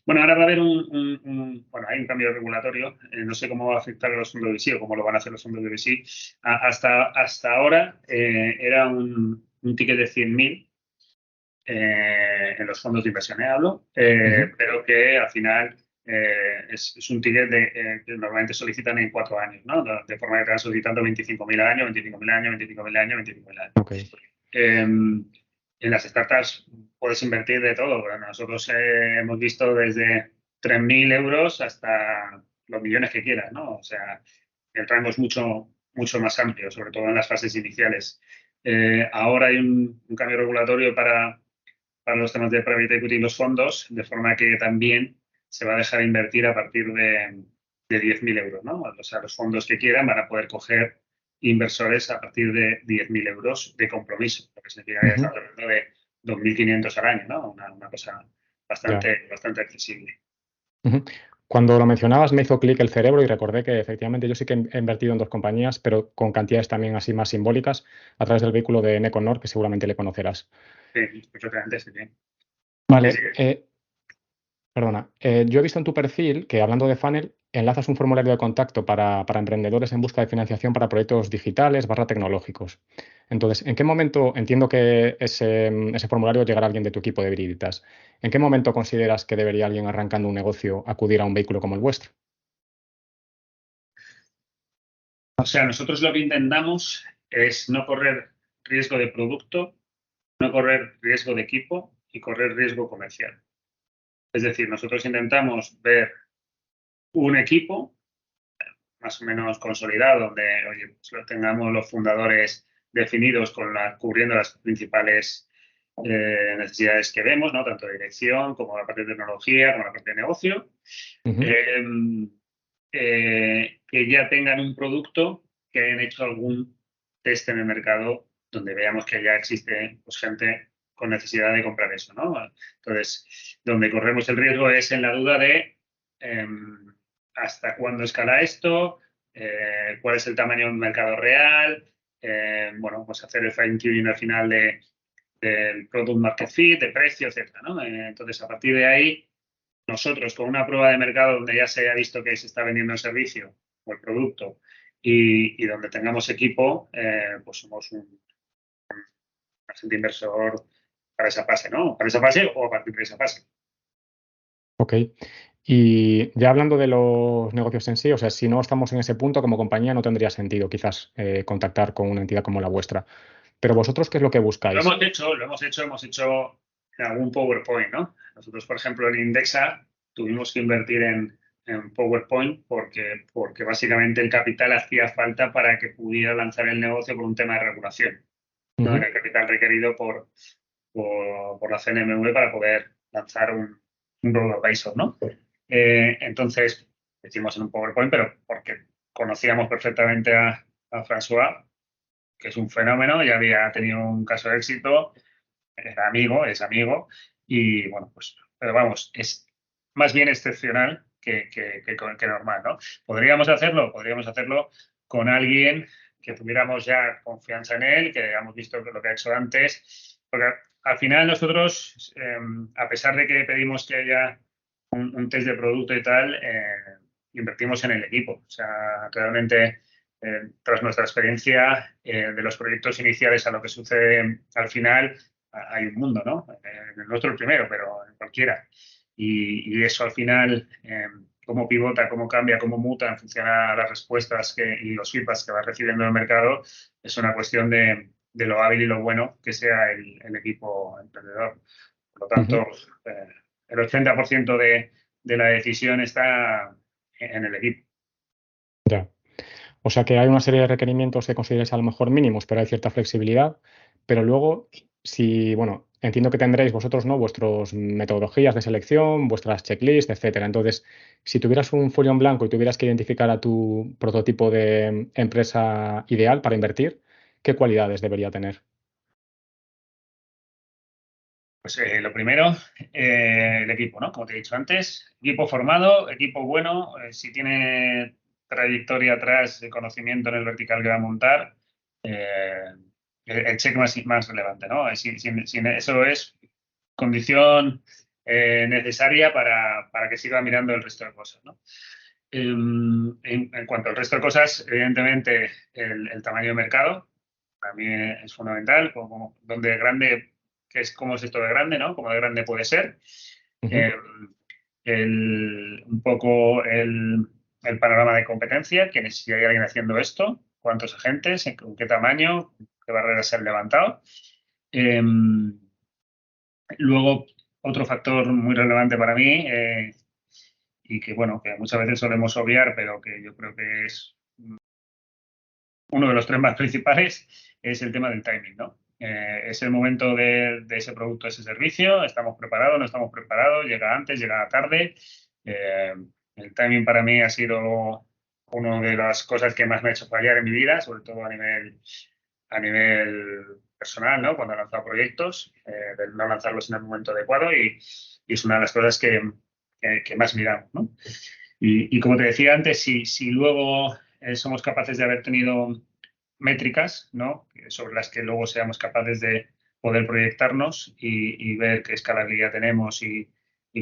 bueno, ahora va a haber bueno, hay un cambio regulatorio. No sé cómo va a afectar a los fondos de VC o cómo lo van a hacer los fondos de VC. Hasta ahora era un ticket de 100.000 en los fondos de inversión, hablo, pero que al final es un ticket que normalmente solicitan en 4 años, ¿no? De forma que te van solicitando 25.000 al año, 25.000 al año, 25.000 al año, 25.000 al año. Ok. En las startups puedes invertir de todo. Bueno, nosotros hemos visto desde 3.000 euros hasta los millones que quieras, ¿no? O sea, el rango es mucho, mucho más amplio, sobre todo en las fases iniciales. Ahora hay un cambio regulatorio para los temas de private equity y los fondos, de forma que también se va a dejar invertir a partir de 10.000 euros, ¿no? O sea, los fondos que quieran van a poder coger inversores a partir de 10.000 euros de compromiso, lo que significa que estamos hablando de 2.500 al año, ¿no? Una cosa Ya. bastante accesible. Cuando lo mencionabas me hizo clic el cerebro y recordé que efectivamente yo sí que he invertido en 2 compañías, pero con cantidades también así más simbólicas, a través del vehículo de Neconor, que seguramente le conocerás. Sí, perfectamente, sí. Sí, Vale, perdona. Yo he visto en tu perfil que, hablando de Funnel, enlazas un formulario de contacto para emprendedores en busca de financiación para proyectos digitales tecnológicos. Entonces, ¿en qué momento, entiendo que ese formulario llegará a alguien de tu equipo de Viriditas, ¿en qué momento consideras que debería alguien arrancando un negocio acudir a un vehículo como el vuestro? o sea, nosotros lo que intentamos es no correr riesgo de producto, no correr riesgo de equipo y correr riesgo comercial. Es decir, nosotros intentamos ver un equipo más o menos consolidado, donde oye, pues lo tengamos los fundadores definidos cubriendo las principales necesidades que vemos, ¿no? Tanto de dirección como la parte de tecnología, como la parte de negocio. Ujú. Eh, que ya tengan un producto, que hayan hecho algún test en el mercado donde veamos que ya existe pues, gente con necesidad de comprar eso, ¿no? Entonces, donde corremos el riesgo es en la duda de hasta cuándo escala esto, cuál es el tamaño del mercado real, bueno, pues hacer el fine tuning al final del product market fit, de precio, etcétera, ¿no? Entonces, a partir de ahí, nosotros con una prueba de mercado donde ya se haya visto que se está vendiendo el servicio o el producto y donde tengamos equipo, pues somos un agente inversor para esa fase, ¿no? Para esa fase o a partir de esa fase. Ok. Y ya hablando de los negocios en sí, o sea, si no estamos en ese punto como compañía, no tendría sentido quizás contactar con una entidad como la vuestra. Pero vosotros, ¿qué es lo que buscáis? Hemos hecho en algún PowerPoint, ¿no? Nosotros, por ejemplo, en Indexa tuvimos que invertir en PowerPoint porque básicamente el capital hacía falta para que pudiera lanzar el negocio por un tema de regulación. No era el capital requerido por la CNMV para poder lanzar un robo-advisor, ¿no? Entonces, lo hicimos en un PowerPoint, pero porque conocíamos perfectamente a François, que es un fenómeno, ya había tenido un caso de éxito, era amigo, es amigo, y bueno, pues, pero vamos, es más bien excepcional que normal, ¿no? Podríamos hacerlo con alguien que tuviéramos ya confianza en él, que hayamos visto lo que ha hecho antes, porque al final nosotros, a pesar de que pedimos que haya un test de producto y tal, invertimos en el equipo. O sea, realmente, tras nuestra experiencia de los proyectos iniciales a lo que sucede al final, hay un mundo, ¿no? En el nuestro el primero, pero en cualquiera. Y eso al final, cómo pivota, cómo cambia, cómo muta en función a las respuestas y los feedbacks que va recibiendo el mercado, es una cuestión de lo hábil y lo bueno que sea el equipo emprendedor. Por lo tanto, Ujú. el 80% de la decisión está en el equipo. Ya. O sea que hay una serie de requerimientos que consideres a lo mejor mínimos, pero hay cierta flexibilidad. Pero luego, si, bueno, entiendo que tendréis vosotros, ¿no? Vuestras metodologías de selección, vuestras checklists, etcétera. Entonces, si tuvieras un folio en blanco y tuvieras que identificar a tu prototipo de empresa ideal para invertir, ¿qué cualidades debería tener? Pues lo primero, el equipo, ¿no? Como te he dicho antes, equipo formado, equipo bueno, si tiene trayectoria atrás de conocimiento en el vertical que va a montar, eh, el check más relevante, ¿no? Eso es condición necesaria para que siga mirando el resto de cosas, ¿no? En cuanto al resto de cosas, evidentemente el tamaño de mercado para mí es fundamental, como donde grande es cómo es esto de grande, ¿no? Cómo de grande puede ser. Ujú. Un poco el panorama de competencia, si hay alguien haciendo esto, cuántos agentes, con qué tamaño, qué barreras se han levantado. Eh, Luego, otro factor muy relevante para mí, y que, bueno, que muchas veces solemos obviar, pero que yo creo que es uno de los tres más principales, es el tema del timing, ¿no? Es el momento de ese producto, ese servicio, estamos preparados, no estamos preparados, llega antes, llega tarde. Eh, el timing para mí ha sido una de las cosas que más me ha hecho fallar en mi vida, sobre todo a nivel personal, ¿no? Cuando he lanzado proyectos, de no lanzarlos en el momento adecuado y es una de las cosas que más miramos, ¿no? Y como te decía antes, si luego somos capaces de haber tenido métricas, ¿no? Sobre las que luego seamos capaces de poder proyectarnos y ver qué escalabilidad tenemos y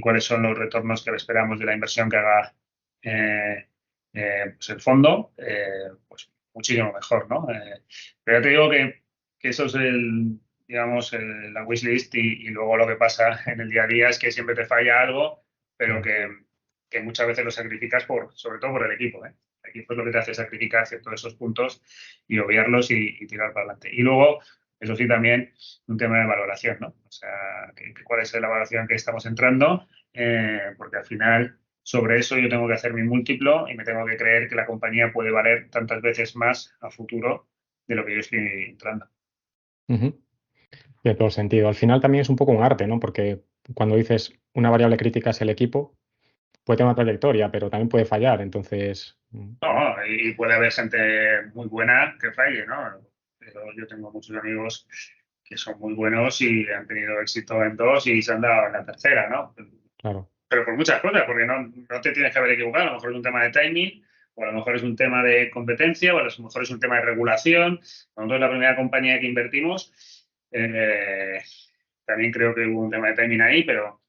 cuáles son los retornos que esperamos de la inversión que haga pues el fondo, pues muchísimo mejor, ¿no? Pero ya te digo que eso es digamos, la wishlist y luego lo que pasa en el día a día es que siempre te falla algo, pero que muchas veces lo sacrificas sobre todo por el equipo, ¿eh? El equipo es lo que te hace sacrificar ciertos de esos puntos y obviarlos y tirar para adelante. Y luego, eso sí, también un tema de valoración, ¿no? O sea, cuál es la valoración que estamos entrando, porque al final sobre eso yo tengo que hacer mi múltiplo y me tengo que creer que la compañía puede valer tantas veces más a futuro de lo que yo estoy entrando. Ujú. Tiene todo el sentido. Al final también es un poco un arte, ¿no? Porque cuando dices una variable crítica es el equipo, puede tener una trayectoria, pero también puede fallar. Entonces, No, y puede haber gente muy buena que falle, ¿no? Pero yo tengo muchos amigos que son muy buenos y han tenido éxito en dos y se han dado en la tercera, ¿no? claro. Pero por muchas cosas, porque no te tienes que haber equivocado. A lo mejor es un tema de timing, o a lo mejor es un tema de competencia, o a lo mejor es un tema de regulación. Nosotros, la primera compañía que invertimos, también creo que hubo un tema de timing ahí, pero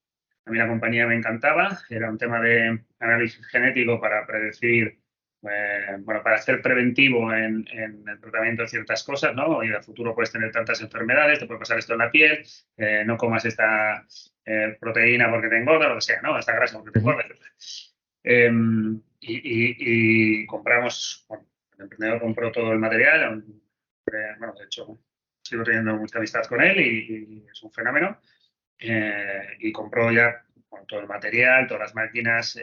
a mí la compañía me encantaba. Era un tema de análisis genético para predecir, bueno, para ser preventivo en el tratamiento de ciertas cosas, ¿no? Y a futuro puedes tener tantas enfermedades, te puede pasar esto en la piel, no comas esta proteína porque te engorda, lo que sea, ¿no? Esta grasa porque te Ujú. engorda, etc. Y compramos, bueno, el emprendedor compró todo el material, bueno, de hecho, sigo teniendo mucha amistad con él y es un fenómeno. Y compró ya bueno, todo el material, todas las máquinas,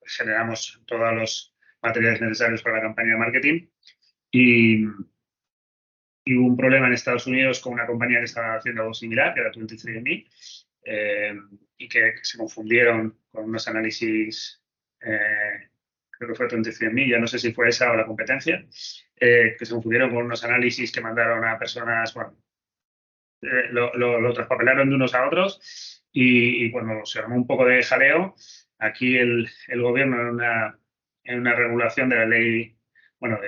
generamos todos los materiales necesarios para la campaña de marketing y, y hubo un problema en Estados Unidos con una compañía que estaba haciendo algo similar, que era 23andMe, y que se confundieron con unos análisis, creo que fue 23andMe, ya no sé si fue esa o la competencia, que se confundieron con unos análisis que mandaron a personas, bueno, lo traspapelaron de unos a otros y cuando se armó un poco de jaleo, aquí el gobierno en una regulación de la ley, bueno,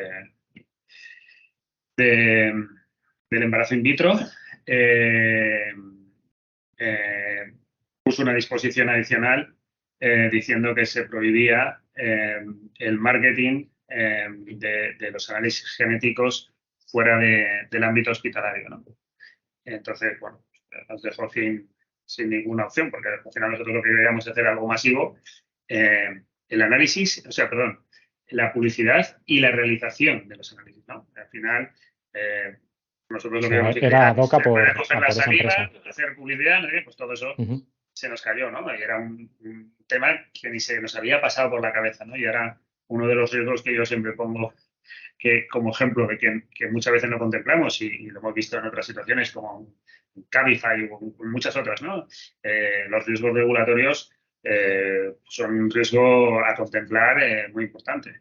del embarazo in vitro, eh, eh, puso una disposición adicional diciendo que se prohibía el marketing de los análisis genéticos fuera del ámbito hospitalario, ¿no? Entonces, bueno, nos dejó sin ninguna opción, porque al final nosotros lo que queríamos es hacer algo masivo. El análisis, o sea, perdón, la publicidad y la realización de los análisis, ¿no? Al final, nosotros O lo que sea, íbamos a decir, era ad hoc para coger la por esa saliva, empresa. hacer publicidad, ¿no? Pues todo eso Ujú. se nos cayó, ¿no? Y era un tema que ni se nos había pasado por la cabeza, ¿no? Y era uno de los riesgos que yo siempre pongo que como ejemplo de que muchas veces no contemplamos y lo hemos visto en otras situaciones como Cabify o en muchas otras, ¿no? Los riesgos regulatorios son un riesgo a contemplar muy importante.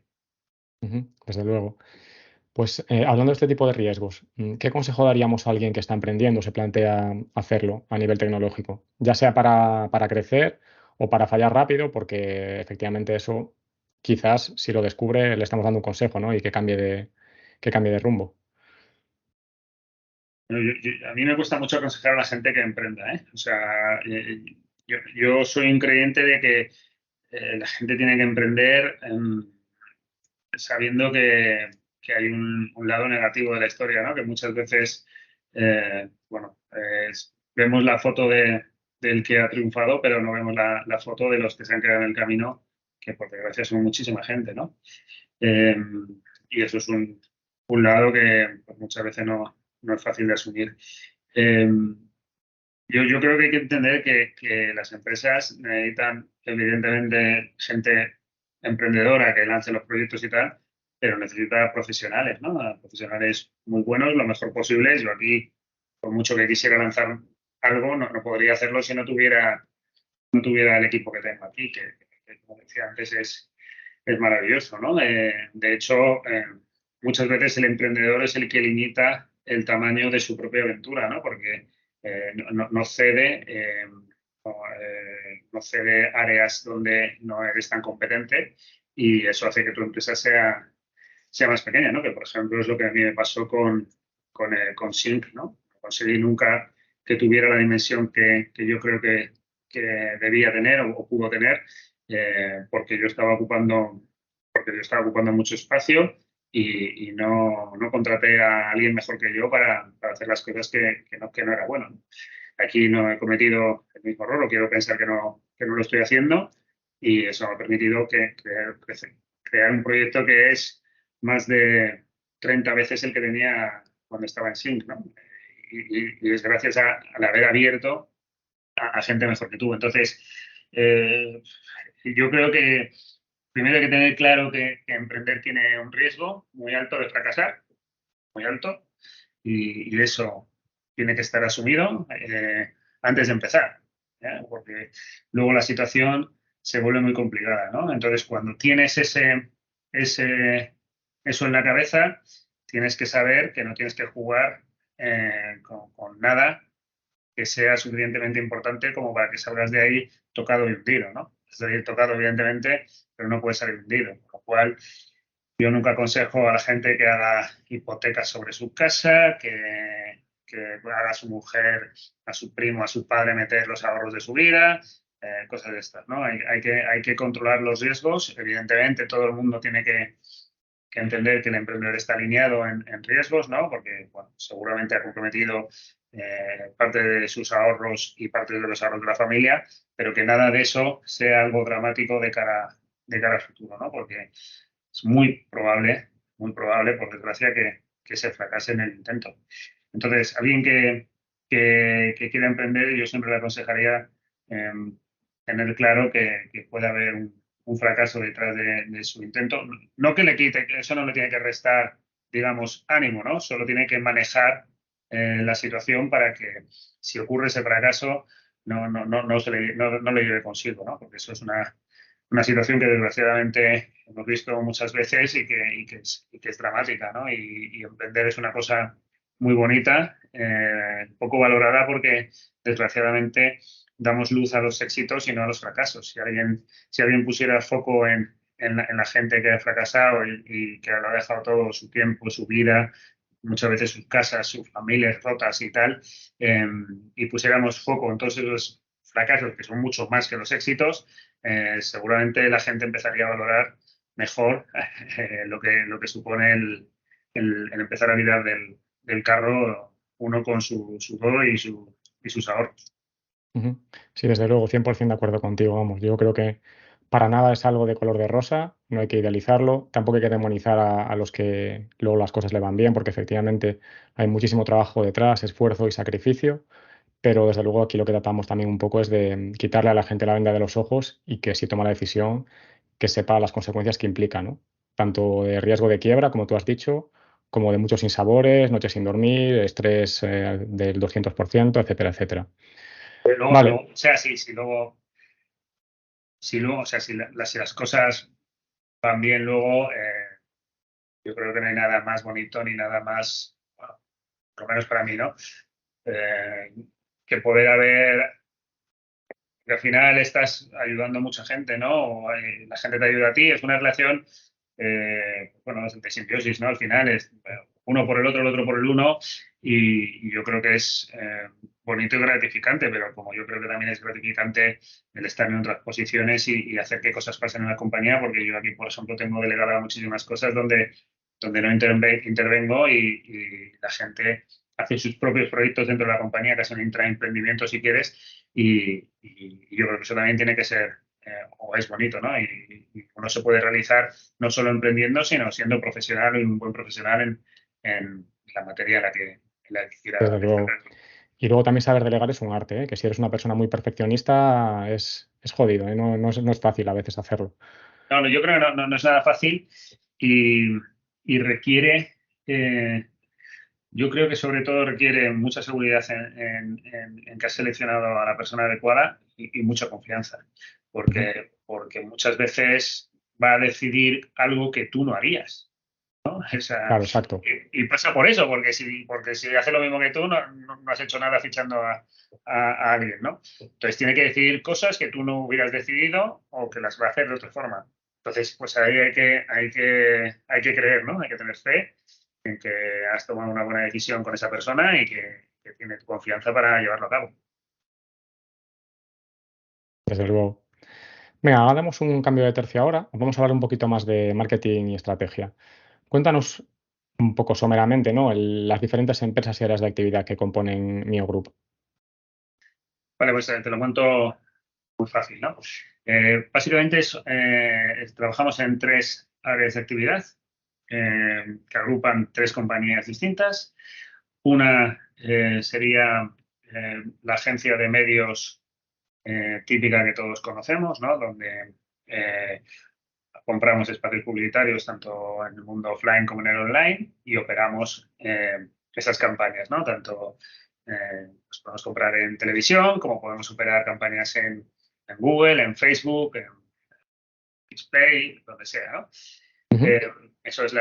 Ujú, desde luego. Pues hablando de este tipo de riesgos, ¿qué consejo daríamos a alguien que está emprendiendo o se plantea hacerlo a nivel tecnológico? Ya sea para crecer o para fallar rápido, porque efectivamente eso quizás si lo descubre le estamos dando un consejo, ¿no? Y que cambie de rumbo. A mí me cuesta mucho aconsejar a la gente que emprenda, ¿eh? O sea, yo soy un creyente de que la gente tiene que emprender sabiendo que hay un lado negativo de la historia, ¿no? Que muchas veces, bueno, vemos la foto del que ha triunfado, pero no vemos la foto de los que se han quedado en el camino, que por desgracia son muchísima gente, ¿no? Eh, y eso es un lado que pues, muchas veces no es fácil de asumir. Eh, yo creo que hay que entender que las empresas necesitan, evidentemente, gente emprendedora que lance los proyectos y tal, pero necesita profesionales, ¿no? Profesionales muy buenos, lo mejor posible. Yo aquí, por mucho que quisiera lanzar algo, no podría hacerlo si no tuviera el equipo que tengo aquí, que, como decía antes, es maravilloso, ¿no? De hecho, muchas veces el emprendedor es el que limita el tamaño de su propia aventura, ¿no? Porque no cede, no cede áreas donde no eres tan competente y eso hace que tu empresa sea más pequeña, ¿no? Que, por ejemplo, es lo que a mí me pasó con Sync, ¿no? No conseguí nunca que tuviera la dimensión que yo creo que debía tener o pudo tener, porque porque yo estaba ocupando mucho espacio y no contraté a alguien mejor que yo para hacer las cosas que no era bueno, ¿no? Aquí no he cometido el mismo error, o quiero pensar que no lo estoy haciendo, y eso me ha permitido crear un proyecto que es más de 30 veces el que tenía cuando estaba en Sync, ¿no? Y es gracias al haber abierto a gente mejor que tú. Entonces, eh, yo creo que primero hay que tener claro que emprender tiene un riesgo muy alto de fracasar, muy alto, y eso tiene que estar asumido antes de empezar, ¿ya? Porque luego la situación se vuelve muy complicada, ¿no? Entonces, cuando tienes eso en la cabeza, tienes que saber que no tienes que jugar con nada que sea suficientemente importante como para que salgas de ahí tocado y hundido, ¿no? Es decir, tocado, evidentemente, pero no puedes salir hundido. Con lo cual, yo nunca aconsejo a la gente que haga hipotecas sobre su casa, que haga a su mujer, a su primo, a su padre meter los ahorros de su vida, cosas de estas, ¿no? Hay que controlar los riesgos. Evidentemente, todo el mundo tiene que entender que el emprendedor está alineado en riesgos, ¿no? Porque, bueno, seguramente ha comprometido parte de sus ahorros y parte de los ahorros de la familia, pero que nada de eso sea algo dramático de cara al futuro, ¿no? Porque es muy probable, por desgracia, que se fracase en el intento. Entonces, alguien que quiera emprender, yo siempre le aconsejaría eh, tener claro que puede haber un fracaso detrás de su intento. No que le quite, eso no le tiene que restar, digamos, ánimo, ¿no? Solo tiene que manejar la situación para que si ocurre ese fracaso no le lleve consigo, ¿no? Porque eso es una situación que desgraciadamente hemos visto muchas veces y que es dramática, ¿no? Y emprender es una cosa muy bonita, poco valorada porque desgraciadamente damos luz a los éxitos y no a los fracasos. Si alguien pusiera foco en la gente que ha fracasado y que lo ha dejado todo, su tiempo, su vida, muchas veces sus casas, sus familias rotas y tal, y pusiéramos foco en todos esos fracasos, que son mucho más que los éxitos, seguramente la gente empezaría a valorar mejor lo que supone el empezar a tirar del carro uno con su sudor y sus ahorros. Ujú. Sí, desde luego, 100% de acuerdo contigo, vamos. Yo creo que para nada es algo de color de rosa, no hay que idealizarlo, tampoco hay que demonizar a los que luego las cosas le van bien, porque efectivamente hay muchísimo trabajo detrás, esfuerzo y sacrificio, pero desde luego aquí lo que tratamos también un poco es de quitarle a la gente la venda de los ojos y que si toma la decisión, que sepa las consecuencias que implica, ¿no? Tanto de riesgo de quiebra, como tú has dicho, como de muchos sinsabores, noches sin dormir, estrés del 200%, etcétera, etcétera. Vale. O sea, o sea, si las cosas van bien luego, yo creo que no hay nada más bonito ni nada más, bueno, por lo menos para mí, ¿no? Eh, que poder haber, que al final estás ayudando a mucha gente, ¿no? O la gente te ayuda a ti, es una relación, bueno, es de simbiosis, ¿no? Al final es uno por el otro por el uno, y yo creo que es bonito y gratificante, pero como yo creo que también es gratificante el estar en otras posiciones y hacer que cosas pasen en la compañía, porque yo aquí, por ejemplo, tengo delegada muchísimas cosas donde no intervengo y la gente hace sus propios proyectos dentro de la compañía, que es un intraemprendimiento si quieres, y yo creo que eso también tiene que ser, o es bonito, ¿no? Y uno se puede realizar no solo emprendiendo, sino siendo profesional y un buen profesional en la materia en la que quiera Desde luego. defender. Y luego también saber delegar es un arte, ¿eh? Que si eres una persona muy perfeccionista es jodido, ¿eh? No es fácil a veces hacerlo. No, no, yo creo que no es nada fácil y requiere, yo creo que sobre todo requiere mucha seguridad en que has seleccionado a la persona adecuada y mucha confianza, Ujú. porque muchas veces va a decidir algo que tú no harías, ¿no? O sea, Claro, exacto. y pasa por eso, porque si hace lo mismo que tú, no has hecho nada fichando a alguien, ¿no? Entonces tiene que decidir cosas que tú no hubieras decidido o que las va a hacer de otra forma. Entonces, pues ahí hay que creer, ¿no? Hay que tener fe en que has tomado una buena decisión con esa persona y que tiene tu confianza para llevarlo a cabo. Desde luego. Venga, ahora damos un cambio de tercio ahora. Vamos a hablar un poquito más de marketing y estrategia. Cuéntanos un poco someramente, ¿no? Las diferentes empresas y áreas de actividad que componen Mio Group. Vale, pues te lo cuento muy fácil, ¿no? Básicamente trabajamos en 3 áreas de actividad que agrupan 3 compañías distintas. Una sería la agencia de medios típica que todos conocemos, ¿no? Donde compramos espacios publicitarios tanto en el mundo offline como en el online y operamos esas campañas, ¿no? Tanto pues podemos comprar en televisión como podemos operar campañas en Google, en Facebook, en Display, donde sea, ¿no? Ujú. Eh, Eso es el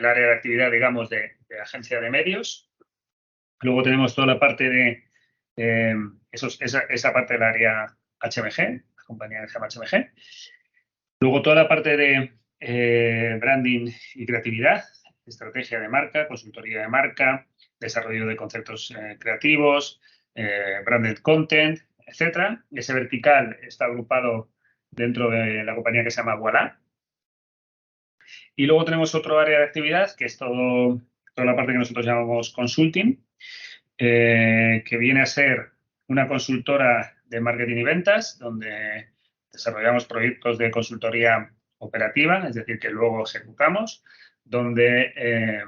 área de actividad, digamos, de agencia de medios. Luego tenemos toda la parte esa parte del área HMG, la compañía que se llama HMG. Luego toda la parte de branding y creatividad, estrategia de marca, consultoría de marca, desarrollo de conceptos creativos, branded content, etcétera. Ese vertical está agrupado dentro de la compañía que se llama Voilà. Y luego tenemos otro área de actividad que es toda la parte que nosotros llamamos consulting, que viene a ser una consultora de marketing y ventas, donde desarrollamos proyectos de consultoría operativa, es decir, que luego ejecutamos, donde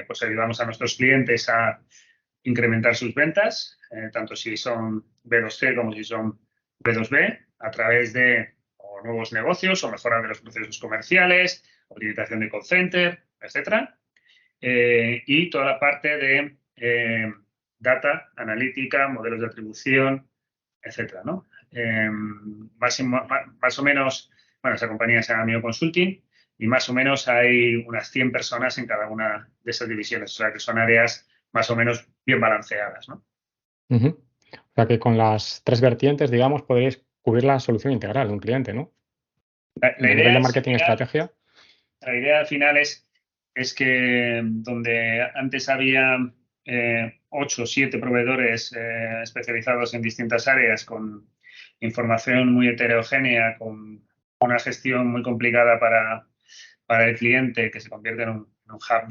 pues ayudamos a nuestros clientes a incrementar sus ventas, tanto si son B2C como si son B2B, a través de o nuevos negocios o mejora de los procesos comerciales, utilización de call center, etcétera. Y toda la parte de data, analítica, modelos de atribución, etcétera, ¿no? Más o menos, bueno, esa compañía se llama Mio Consulting y más o menos hay unas 100 personas en cada una de esas divisiones, o sea que son áreas más o menos bien balanceadas, ¿no? Ujú. O sea que con las tres vertientes, digamos, podréis cubrir la solución integral de un cliente, ¿no? La De nivel idea de es, al marketing y final, estrategia. la idea al final es que donde antes había 8 o 7 proveedores especializados en distintas áreas con información muy heterogénea, con una gestión muy complicada para el cliente, que se convierte en un hub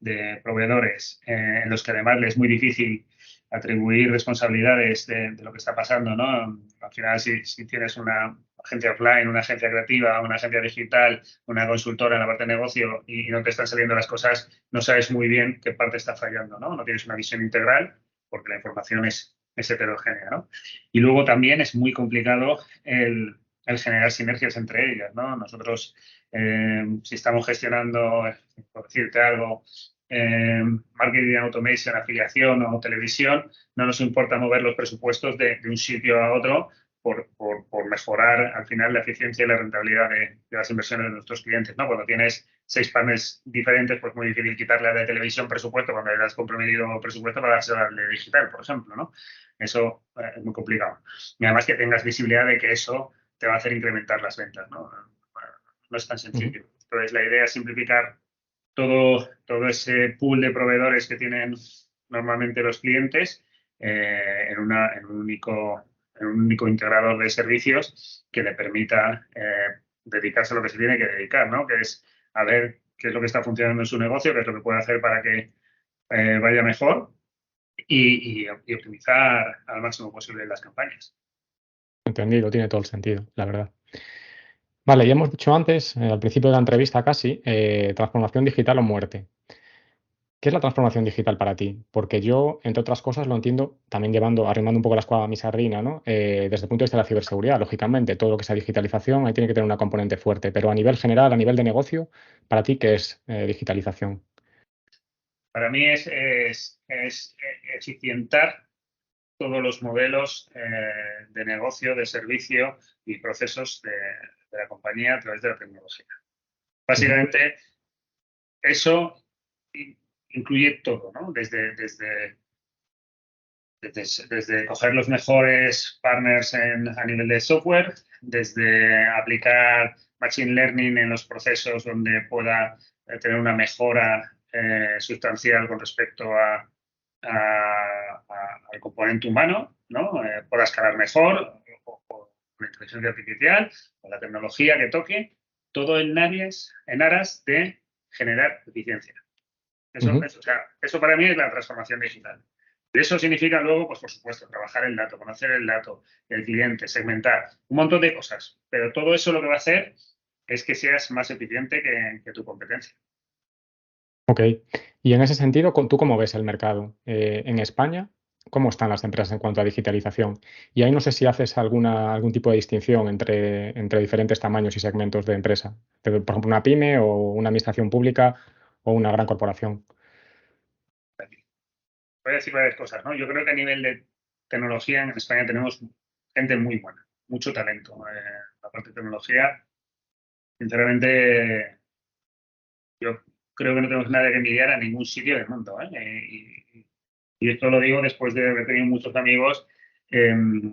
de proveedores en los que además les es muy difícil atribuir responsabilidades de lo que está pasando, ¿no? Al final, si tienes una agencia offline, una agencia creativa, una agencia digital, una consultora en la parte de negocio y no te están saliendo las cosas, no sabes muy bien qué parte está fallando, ¿no? No tienes una visión integral porque la información es heterogénea, ¿no? Y luego también es muy complicado el generar sinergias entre ellas, ¿no? Nosotros, si estamos gestionando, por decirte algo, marketing automation, afiliación o televisión, no nos importa mover los presupuestos de un sitio a otro por mejorar al final la eficiencia y la rentabilidad de las inversiones de nuestros clientes, ¿no? Cuando tienes 6 partners diferentes, pues muy difícil quitarle a la de televisión presupuesto cuando le has comprometido presupuesto para dárselo al de digital, por ejemplo, ¿no? Eso es muy complicado. Y además que tengas visibilidad de que eso te va a hacer incrementar las ventas, ¿no? No es tan Ujú. sencillo. Entonces, la idea es simplificar todo ese pool de proveedores que tienen normalmente los clientes en un único integrador de servicios que le permita dedicarse a lo que se tiene que dedicar, ¿no? Que es a ver qué es lo que está funcionando en su negocio, qué es lo que puede hacer para que vaya mejor y optimizar al máximo posible las campañas. Entendido, tiene todo el sentido, la verdad. Vale, ya hemos dicho antes, al principio de la entrevista casi, transformación digital o muerte. ¿Qué es la transformación digital para ti? Porque yo, entre otras cosas, lo entiendo también arrimando un poco la espada a mi sardina, ¿no? Desde el punto de vista de la ciberseguridad, lógicamente, todo lo que sea digitalización, ahí tiene que tener una componente fuerte, pero a nivel general, a nivel de negocio, ¿para ti qué es digitalización? Para mí es eficientar todos los modelos de negocio, de servicio y procesos de la compañía a través de la tecnología. Ujú. Básicamente, eso incluye todo, ¿no? Desde coger los mejores partners a nivel de software, desde aplicar Machine Learning en los procesos donde pueda tener una mejora sustancial con respecto al componente humano, ¿no? Pueda escalar mejor o la inteligencia artificial o la tecnología que toque, todo en aras de generar eficiencia. Ujú. O sea, eso para mí es la transformación digital. Eso significa luego, pues por supuesto, trabajar el dato, conocer el dato, el cliente, segmentar, un montón de cosas. Pero todo eso lo que va a hacer es que seas más eficiente que tu competencia. Ok. Y en ese sentido, ¿tú cómo ves el mercado? En España, ¿cómo están las empresas en cuanto a digitalización? Y ahí no sé si haces algún tipo de distinción entre diferentes tamaños y segmentos de empresa. Por ejemplo, una pyme o una administración pública o una gran corporación. Voy a decir varias cosas, ¿no? Yo creo que a nivel de tecnología en España tenemos gente muy buena, mucho talento. La parte de tecnología, sinceramente, yo creo que no tenemos nada que envidiar a ningún sitio del mundo, ¿eh? Y esto lo digo después de haber tenido muchos amigos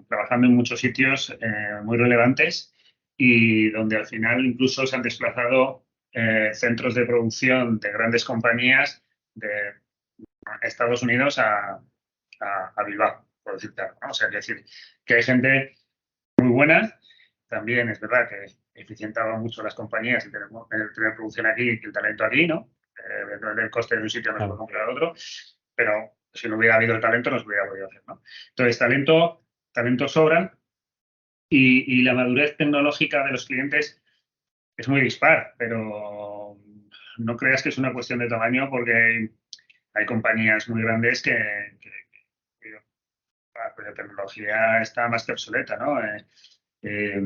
trabajando en muchos sitios muy relevantes y donde al final incluso se han desplazado centros de producción de grandes compañías de Estados Unidos a Bilbao, por decirte algo, ¿no? O sea, que decir que hay gente muy buena. También es verdad que eficientaba mucho las compañías el tener producción aquí y el talento aquí, ¿no? Evidentemente el coste de un sitio no se puede Claro. comprar a otro, pero si no hubiera habido el talento no se hubiera podido hacer, ¿no? Entonces, talento sobra y la madurez tecnológica de los clientes es muy dispar, pero no creas que es una cuestión de tamaño porque hay compañías muy grandes que la tecnología está más que obsoleta, ¿no? Eh,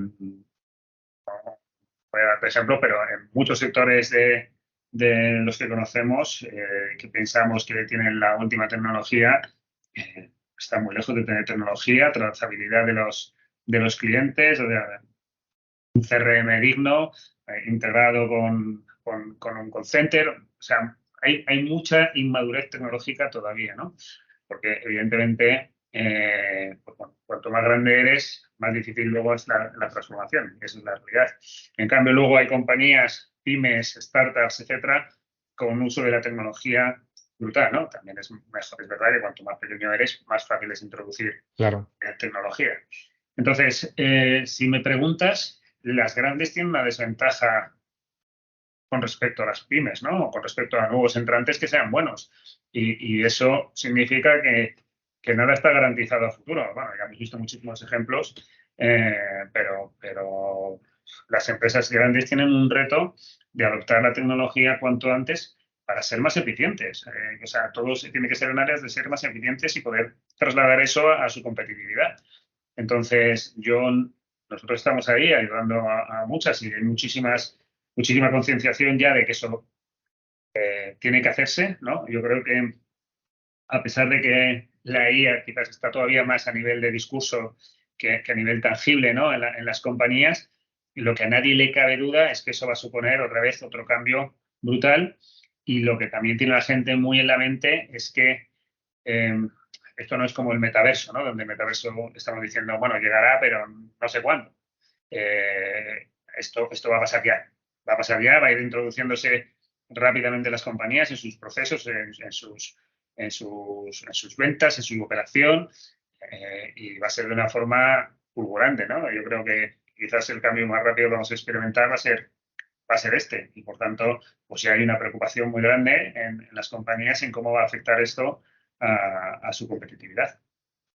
Voy a dar ejemplo, pero en muchos sectores de los que conocemos, que pensamos que tienen la última tecnología, están muy lejos de tener tecnología, trazabilidad de los clientes, o sea, un CRM digno, integrado con un call center. O sea, hay mucha inmadurez tecnológica todavía, ¿no? Porque evidentemente, pues, bueno, cuanto más grande eres, más difícil luego es la transformación. Esa es la realidad. En cambio, luego hay compañías, pymes, startups, etcétera, con un uso de la tecnología brutal, ¿no? También es mejor, es verdad que cuanto más pequeño eres, más fácil es introducir Claro. tecnología. Entonces, si me preguntas, las grandes tienen una desventaja con respecto a las pymes, ¿no? O con respecto a nuevos entrantes que sean buenos. Y eso significa que nada está garantizado a futuro. Bueno, ya hemos visto muchísimos ejemplos, pero las empresas grandes tienen un reto de adoptar la tecnología cuanto antes para ser más eficientes. O sea, todo tiene que ser en áreas de ser más eficientes y poder trasladar eso a su competitividad. Entonces, nosotros estamos ahí ayudando a muchas y hay muchísima concienciación ya de que eso tiene que hacerse, ¿no? Yo creo que a pesar de que la IA quizás está todavía más a nivel de discurso que a nivel tangible, ¿no? En las compañías, lo que a nadie le cabe duda es que eso va a suponer otra vez otro cambio brutal y lo que también tiene la gente muy en la mente es que eh, esto no es como el metaverso, ¿no? Donde el metaverso estamos diciendo, bueno, llegará, pero no sé cuándo. Esto va a pasar ya. Va a pasar ya, va a ir introduciéndose rápidamente en las compañías, en sus procesos, en sus ventas, en su operación, y va a ser de una forma fulgurante, ¿no? Yo creo que quizás el cambio más rápido que vamos a experimentar va a ser va a ser este. Y por tanto, pues ya hay una preocupación muy grande en las compañías en cómo va a afectar esto a su competitividad.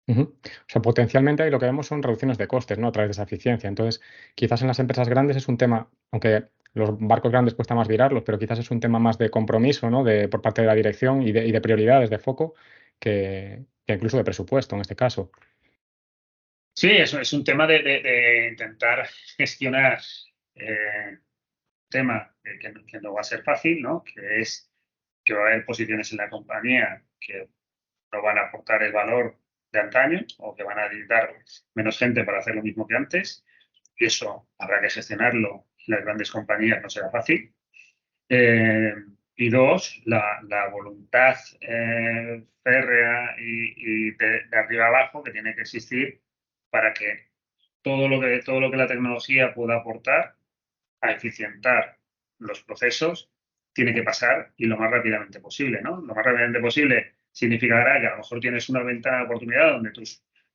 Ujú. O sea, potencialmente ahí lo que vemos son reducciones de costes, ¿no? A través de esa eficiencia. Entonces, quizás en las empresas grandes es un tema, aunque los barcos grandes cuesta más virarlos, pero quizás es un tema más de compromiso, ¿no? Por parte de la dirección y de prioridades, de foco, que incluso de presupuesto en este caso. Sí, eso es un tema de intentar gestionar un tema que no va a ser fácil, ¿no? Que es que va a haber posiciones en la compañía que no van a aportar el valor de antaño o que van a necesitar menos gente para hacer lo mismo que antes. Y eso habrá que gestionarlo. Las grandes compañías no será fácil. Eh, y dos, la voluntad férrea y de arriba abajo que tiene que existir para que todo lo que la tecnología pueda aportar a eficientar los procesos tiene que pasar y lo más rápidamente posible, ¿no? Lo más rápidamente posible significará que a lo mejor tienes una ventana de oportunidad donde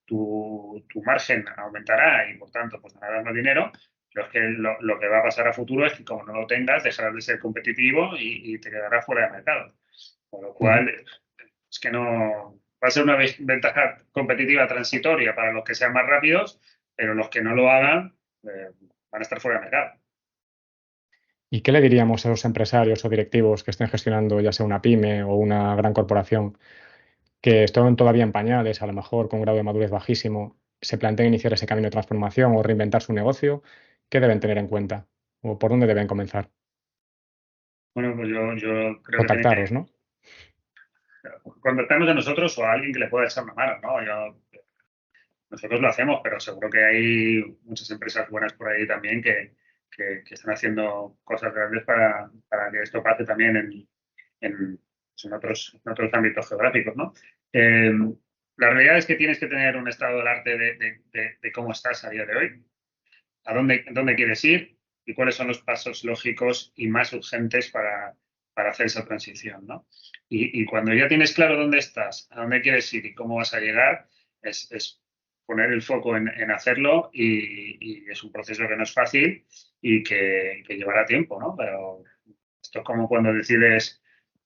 tu margen aumentará y por tanto pues ganarás más dinero, pero es que lo que va a pasar a futuro es que como no lo tengas dejarás de ser competitivo y te quedarás fuera de mercado. Con lo Ujú. cual es que no va a ser una ventaja competitiva transitoria para los que sean más rápidos, pero los que no lo hagan van a estar fuera de mercado. ¿Y qué le diríamos a los empresarios o directivos que estén gestionando ya sea una pyme o una gran corporación que están todavía en pañales, a lo mejor con un grado de madurez bajísimo, se planteen iniciar ese camino de transformación o reinventar su negocio? ¿Qué deben tener en cuenta? ¿O por dónde deben comenzar? Bueno, pues yo creo que tiene que Contactaros, ¿no? contactarnos a nosotros o a alguien que le pueda echar una mano, ¿no? Nosotros lo hacemos, pero seguro que hay muchas empresas buenas por ahí también que están haciendo cosas grandes para que esto pase también en otros ámbitos geográficos, ¿no? La realidad es que tienes que tener un estado del arte de cómo estás a día de hoy, dónde quieres ir y cuáles son los pasos lógicos y más urgentes para hacer esa transición, ¿no? Y cuando ya tienes claro dónde estás, a dónde quieres ir y cómo vas a llegar, es poner el foco en hacerlo y es un proceso que no es fácil y que llevará tiempo, ¿no? Pero esto es como cuando decides,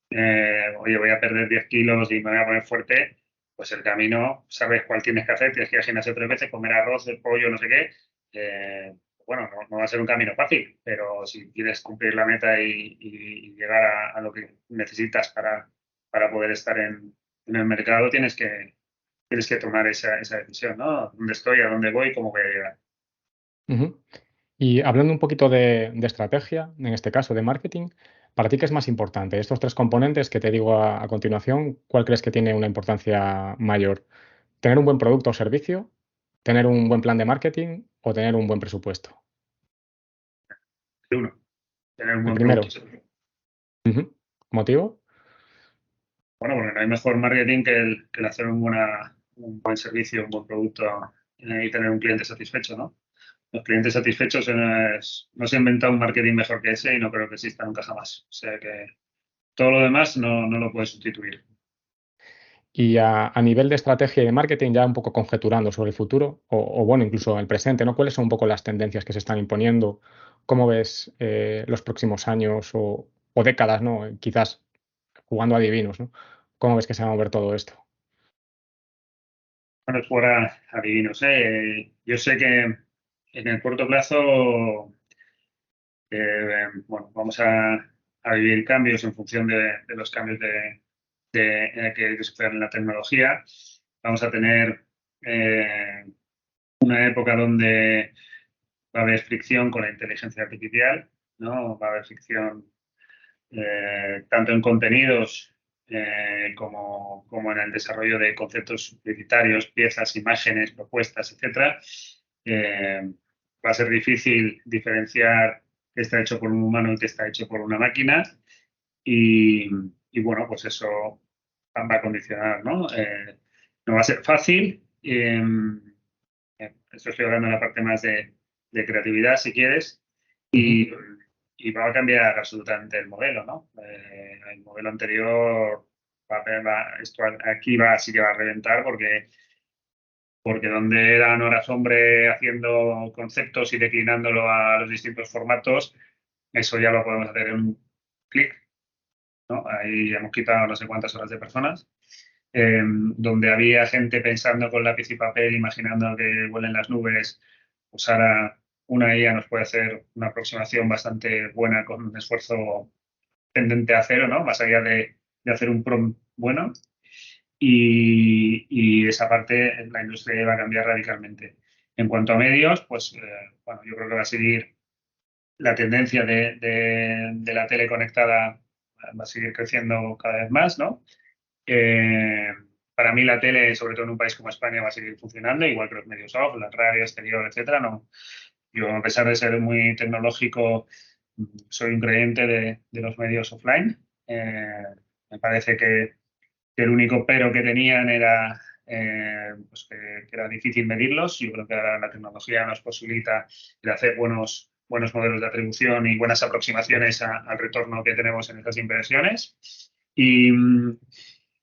oye, voy a perder 10 kilos y me voy a poner fuerte, pues el camino, sabes cuál tienes que hacer, tienes que ir al gimnasio 3 veces, comer arroz, pollo, no sé qué. Bueno, no va a ser un camino fácil, pero si quieres cumplir la meta y llegar a lo que necesitas para poder estar en el mercado, tienes que tomar esa decisión, ¿no? ¿Dónde estoy, a dónde voy, cómo voy a llegar? Ujú. Y hablando un poquito de estrategia, en este caso de marketing, ¿para ti qué es más importante? Estos tres componentes que te digo a continuación, ¿cuál crees que tiene una importancia mayor? ¿Tener un buen producto o servicio? ¿Tener un buen plan de marketing o tener un buen presupuesto? Uno, tener un El buen producto. primero. Ujú. ¿Motivo? Bueno, porque no hay mejor marketing que el hacer un buen servicio, un buen producto y tener un cliente satisfecho, ¿no? Los clientes satisfechos no se ha inventado un marketing mejor que ese y no creo que exista nunca jamás. O sea que todo lo demás no lo puedes sustituir. Y a nivel de estrategia y de marketing, ya un poco conjeturando sobre el futuro, o bueno, incluso el presente, ¿no? ¿Cuáles son un poco las tendencias que se están imponiendo? ¿Cómo ves los próximos años o décadas, ¿no? Quizás jugando a adivinos, ¿no? ¿Cómo ves que se va a mover todo esto? Bueno, es fuera adivinos, ¿eh? Yo sé que en el corto plazo, bueno, vamos a vivir cambios en función de los cambios que se dan en la tecnología. Vamos a tener eh, una época donde va a haber fricción con la inteligencia artificial, ¿no? Va a haber fricción tanto en contenidos como en el desarrollo de conceptos publicitarios, piezas, imágenes, propuestas, etcétera. Va a ser difícil diferenciar qué está hecho por un humano y qué está hecho por una máquina y, y bueno, pues eso va a condicionar, ¿no? No va a ser fácil. Esto estoy hablando en la parte más de creatividad, si quieres, Ujú. y va a cambiar absolutamente el modelo, ¿no? El modelo anterior, esto aquí sí que va a reventar porque donde eran horas hombre haciendo conceptos y declinándolo a los distintos formatos, eso ya lo podemos hacer en un clic, ¿no? Ahí hemos quitado no sé cuántas horas de personas. Donde había gente pensando con lápiz y papel, imaginando que vuelen las nubes, pues ahora una IA nos puede hacer una aproximación bastante buena con un esfuerzo tendente a cero, ¿no? Más allá de hacer un prompt bueno. Y esa parte la industria va a cambiar radicalmente. En cuanto a medios, pues bueno, yo creo que va a seguir la tendencia de la tele conectada, va a seguir creciendo cada vez más, ¿no? Eh, para mí la tele, sobre todo en un país como España, va a seguir funcionando, igual que los medios off, la radio, exterior, etcétera. No, yo, a pesar de ser muy tecnológico, soy un creyente de los medios offline. Me parece que el único pero que tenían era pues que era difícil medirlos. Yo creo que ahora la tecnología nos posibilita el hacer buenos modelos de atribución y buenas aproximaciones al retorno que tenemos en estas inversiones. Y,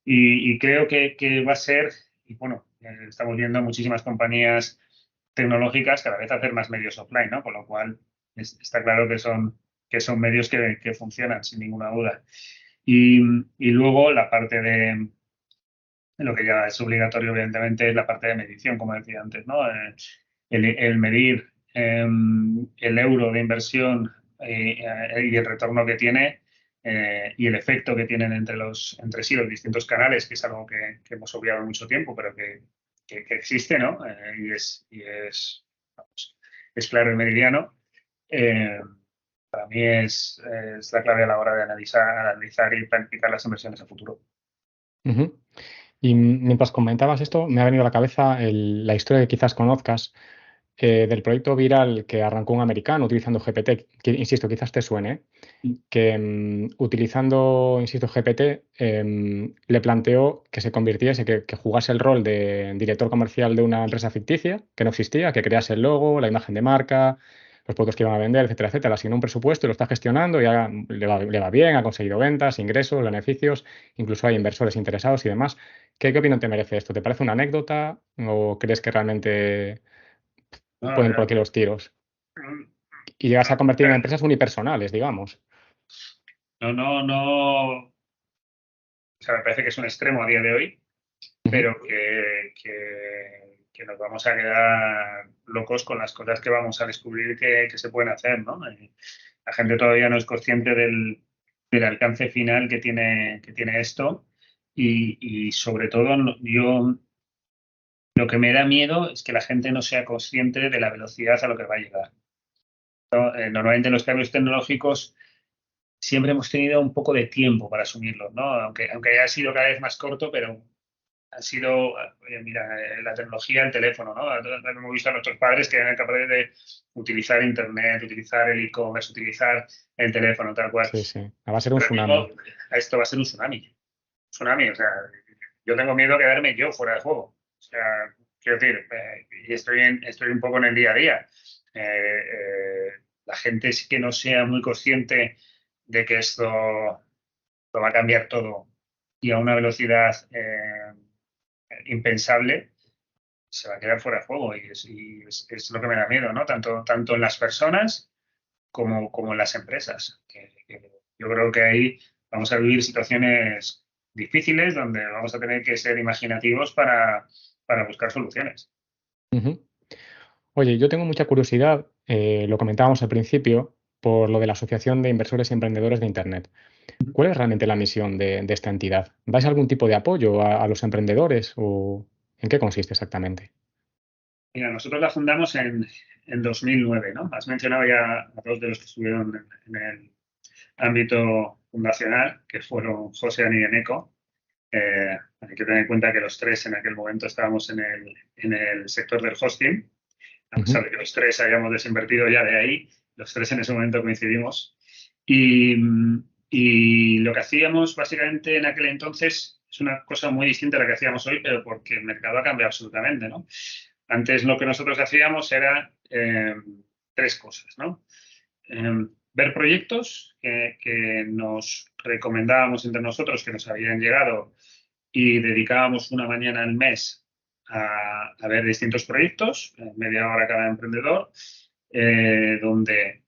y creo que va a ser, y bueno, estamos viendo muchísimas compañías tecnológicas cada vez hacer más medios offline, ¿no? Con lo cual está claro que son medios que funcionan, sin ninguna duda. Y luego la parte de lo que ya es obligatorio, evidentemente, es la parte de medición, como decía antes, ¿no? El medir el euro de inversión y el retorno que tiene y el efecto que tienen entre sí los distintos canales, que es algo que hemos obviado mucho tiempo, pero que existe, ¿no? Vamos, es claro y meridiano. Eh, para mí es la clave a la hora de analizar y planificar las inversiones a futuro. Ujú. Y mientras comentabas esto, me ha venido a la cabeza la historia que quizás conozcas del proyecto viral que arrancó un americano utilizando GPT, que, insisto, quizás te suene, que utilizando, insisto, GPT, le planteó que se convirtiese, que jugase el rol de director comercial de una empresa ficticia, que no existía, que crease el logo, la imagen de marca, los productos que iban a vender, etcétera, etcétera. Asignó un presupuesto y lo está gestionando y ahora le va bien, ha conseguido ventas, ingresos, beneficios, incluso hay inversores interesados y demás. ¿Qué opinión te merece esto? ¿Te parece una anécdota o crees que realmente No, pueden ir por aquí los tiros? Y llegas a convertir en empresas unipersonales, digamos. no. O sea, me parece que es un extremo a día de hoy, Ujú. pero que nos vamos a quedar locos con las cosas que vamos a descubrir que se pueden hacer, ¿no? La gente todavía no es consciente del alcance final que tiene esto y sobre todo yo lo que me da miedo es que la gente no sea consciente de la velocidad a lo que va a llegar, ¿no? Normalmente los cambios tecnológicos siempre hemos tenido un poco de tiempo para asumirlos, ¿no? Aunque haya sido cada vez más corto, pero han sido, oye, mira, la tecnología, el teléfono, ¿no? Hemos visto a nuestros padres que eran capaces de utilizar Internet, utilizar el e-commerce, utilizar el teléfono, tal cual. Sí, sí. Va a ser un Ahora tsunami. mismo esto va a ser un tsunami. Tsunami, o sea, yo tengo miedo a quedarme yo fuera de juego. O sea, quiero decir, y estoy un poco en el día a día. La gente es que no sea muy consciente de que esto lo va a cambiar todo y a una velocidad impensable, se va a quedar fuera de juego es lo que me da miedo, ¿no? Tanto en las personas como en las empresas. Que yo creo que ahí vamos a vivir situaciones difíciles donde vamos a tener que ser imaginativos para buscar soluciones. Ujú. Oye, yo tengo mucha curiosidad, lo comentábamos al principio, por lo de la Asociación de Inversores y Emprendedores de Internet. ¿Cuál es realmente la misión de esta entidad? ¿Dais algún tipo de apoyo a los emprendedores o en qué consiste exactamente? Mira, nosotros la fundamos en 2009, ¿no? Has mencionado ya a dos de los que estuvieron en el ámbito fundacional, que fueron José Ani y Eneco. Hay que tener en cuenta que los tres en aquel momento estábamos en el sector del hosting, a Ujú. pesar de que los tres habíamos desinvertido ya de ahí, los tres en ese momento coincidimos. Y, y lo que hacíamos básicamente en aquel entonces es una cosa muy distinta a la que hacíamos hoy, pero porque el mercado ha cambiado absolutamente, ¿no? Antes lo que nosotros hacíamos era tres cosas, ¿no? Ver proyectos que nos recomendábamos entre nosotros que nos habían llegado y dedicábamos una mañana al mes a ver distintos proyectos, media hora cada emprendedor, donde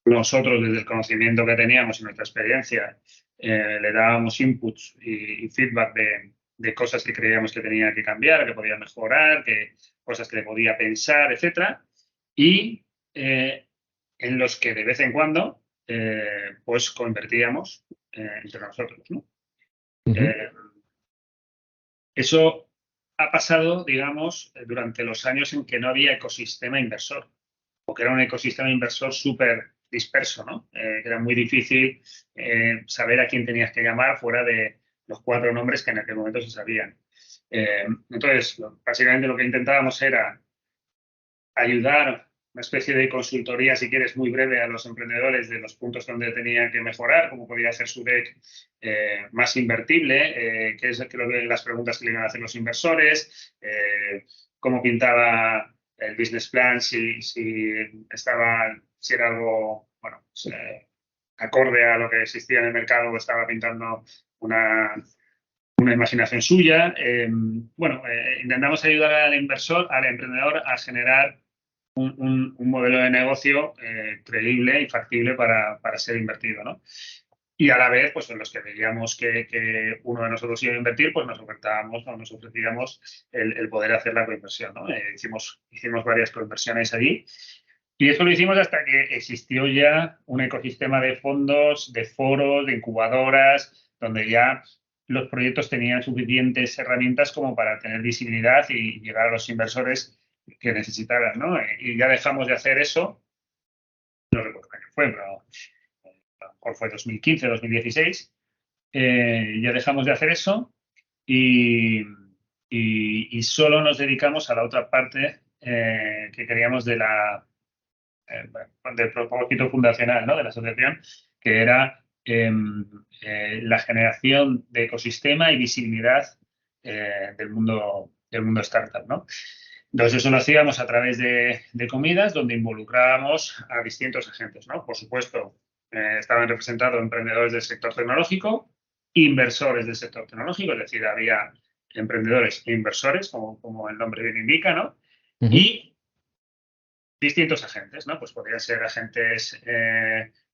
nosotros, desde el conocimiento que teníamos y nuestra experiencia, le dábamos inputs y feedback de cosas que creíamos que tenía que cambiar, que podía mejorar, cosas que le podía pensar, etcétera. Y en los que de vez en cuando, pues convertíamos entre nosotros, ¿no? Eso ha pasado, digamos, durante los años en que no había ecosistema inversor, porque era un ecosistema inversor súper disperso, ¿no? Que era muy difícil saber a quién tenías que llamar fuera de los 4 nombres que en aquel momento se sabían. Entonces, básicamente lo que intentábamos era ayudar, una especie de consultoría, si quieres, muy breve a los emprendedores de los puntos donde tenían que mejorar, cómo podía ser su deck más invertible, qué es las preguntas que le iban a hacer los inversores, cómo pintaba el business plan, si era algo, bueno, pues, acorde a lo que existía en el mercado o estaba pintando una imaginación suya. Intentamos ayudar al inversor, al emprendedor, a generar un modelo de negocio creíble y factible para ser invertido, ¿no? Y a la vez, pues en los que veíamos que uno de nosotros iba a invertir, pues nos ofertábamos o nos ofrecíamos el poder hacer la coinversión, ¿no? Hicimos varias coinversiones allí. Y eso lo hicimos hasta que existió ya un ecosistema de fondos, de foros, de incubadoras, donde ya los proyectos tenían suficientes herramientas como para tener visibilidad y llegar a los inversores que necesitaran, ¿no? Y ya dejamos de hacer eso, no recuerdo qué fue, pero a lo mejor fue 2015, 2016, ya dejamos de hacer eso y solo nos dedicamos a la otra parte que queríamos del propósito fundacional, ¿no? De la asociación, que era la generación de ecosistema y visibilidad del mundo startup, ¿no? Entonces, eso lo hacíamos a través de comidas donde involucrábamos a distintos agentes, ¿no? Por supuesto, estaban representados emprendedores del sector tecnológico, inversores del sector tecnológico, es decir, había emprendedores e inversores, como el nombre bien indica, ¿no? Y distintos agentes, ¿no? Pues podrían ser agentes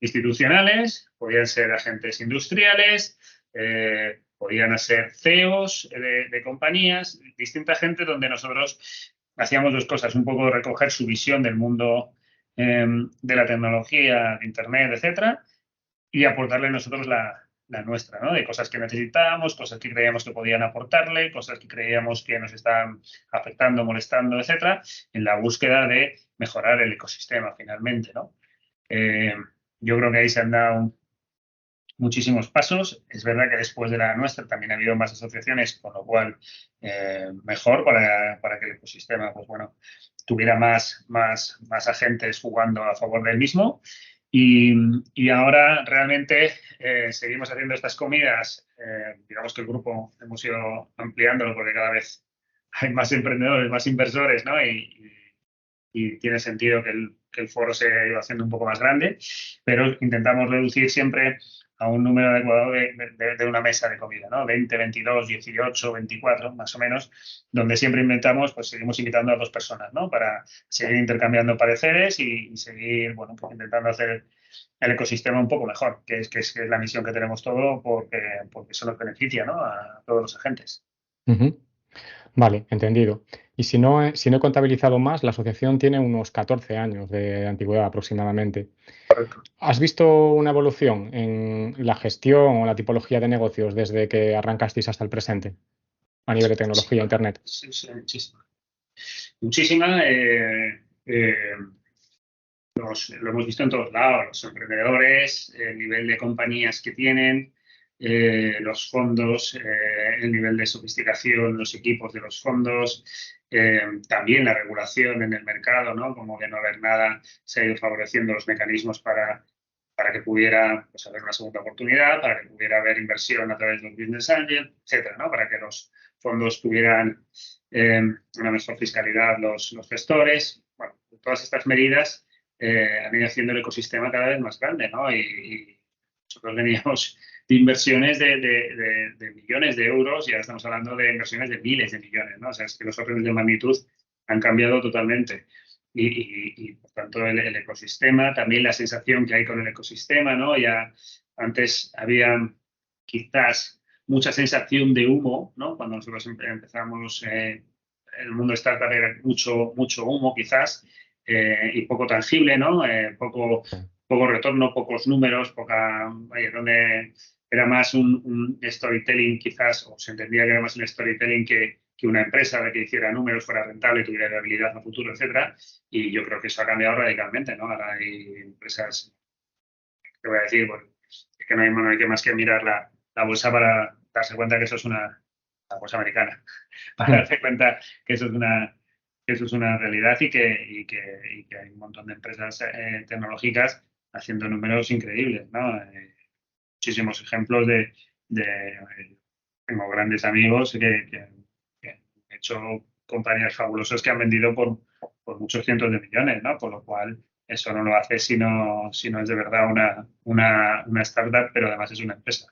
institucionales, podrían ser agentes industriales, podrían ser CEOs de compañías, distinta gente donde nosotros hacíamos 2 cosas, un poco recoger su visión del mundo de la tecnología, de Internet, etcétera, y aportarle nosotros la nuestra, ¿no? De cosas que necesitábamos, cosas que creíamos que podían aportarle, cosas que creíamos que nos estaban afectando, molestando, etcétera, en la búsqueda de mejorar el ecosistema finalmente, ¿no? Yo creo que ahí se han dado muchísimos pasos. Es verdad que después de la nuestra también ha habido más asociaciones, con lo cual mejor para que el ecosistema, pues bueno, tuviera más agentes jugando a favor del mismo. Y ahora realmente seguimos haciendo estas comidas. Digamos que el grupo hemos ido ampliándolo porque cada vez hay más emprendedores, más inversores, ¿no? Y tiene sentido que el foro se haya ido haciendo un poco más grande, pero intentamos reducir siempre a un número adecuado de una mesa de comida, ¿no? 20, 22, 18, 24, más o menos, donde siempre seguimos invitando a 2 personas, ¿no? Para seguir intercambiando pareceres y seguir, bueno, pues intentando hacer el ecosistema un poco mejor, que es la misión que tenemos todo, porque eso nos beneficia, ¿no? A todos los agentes. Vale, entendido. Y si no he contabilizado más, la asociación tiene unos 14 años de antigüedad aproximadamente. Correcto. ¿Has visto una evolución en la gestión o la tipología de negocios desde que arrancasteis hasta el presente a nivel de tecnología, Internet? Sí, muchísima. Muchísima. Lo hemos visto en todos lados, los emprendedores, el nivel de compañías que tienen, los fondos, el nivel de sofisticación, los equipos de los fondos, también la regulación en el mercado, ¿no? Como de no haber nada, se ha ido favoreciendo los mecanismos para que pudiera, pues, haber una segunda oportunidad, para que pudiera haber inversión a través de los business angels, etcétera, ¿no? Para que los fondos tuvieran una mejor fiscalidad los gestores. Bueno, todas estas medidas han ido haciendo el ecosistema cada vez más grande, ¿no? Y nosotros veníamos de inversiones de millones de euros y ahora estamos hablando de inversiones de miles de millones, ¿no? O sea, es que los órdenes de magnitud han cambiado totalmente. y, por tanto, el ecosistema, también la sensación que hay con el ecosistema, ¿no? Ya antes había quizás mucha sensación de humo, ¿no? Cuando nosotros empezamos el mundo startup era mucho, mucho humo, quizás, y poco tangible, ¿no? Poco retorno, pocos números, donde era más un storytelling, quizás, o se entendía que era más un storytelling que una empresa de que hiciera números, fuera rentable, tuviera viabilidad a futuro, etcétera. Y yo creo que eso ha cambiado radicalmente, ¿no? Ahora hay empresas, te voy a decir, bueno, es que no hay que más que mirar la bolsa para darse cuenta que eso es la bolsa americana, para darse cuenta que eso es una realidad y que hay un montón de empresas tecnológicas haciendo números increíbles, ¿no? Muchísimos ejemplos tengo grandes amigos que han hecho compañías fabulosas que han vendido por muchos cientos de millones, ¿no? Por lo cual eso no lo hace si no es de verdad una startup, pero además es una empresa.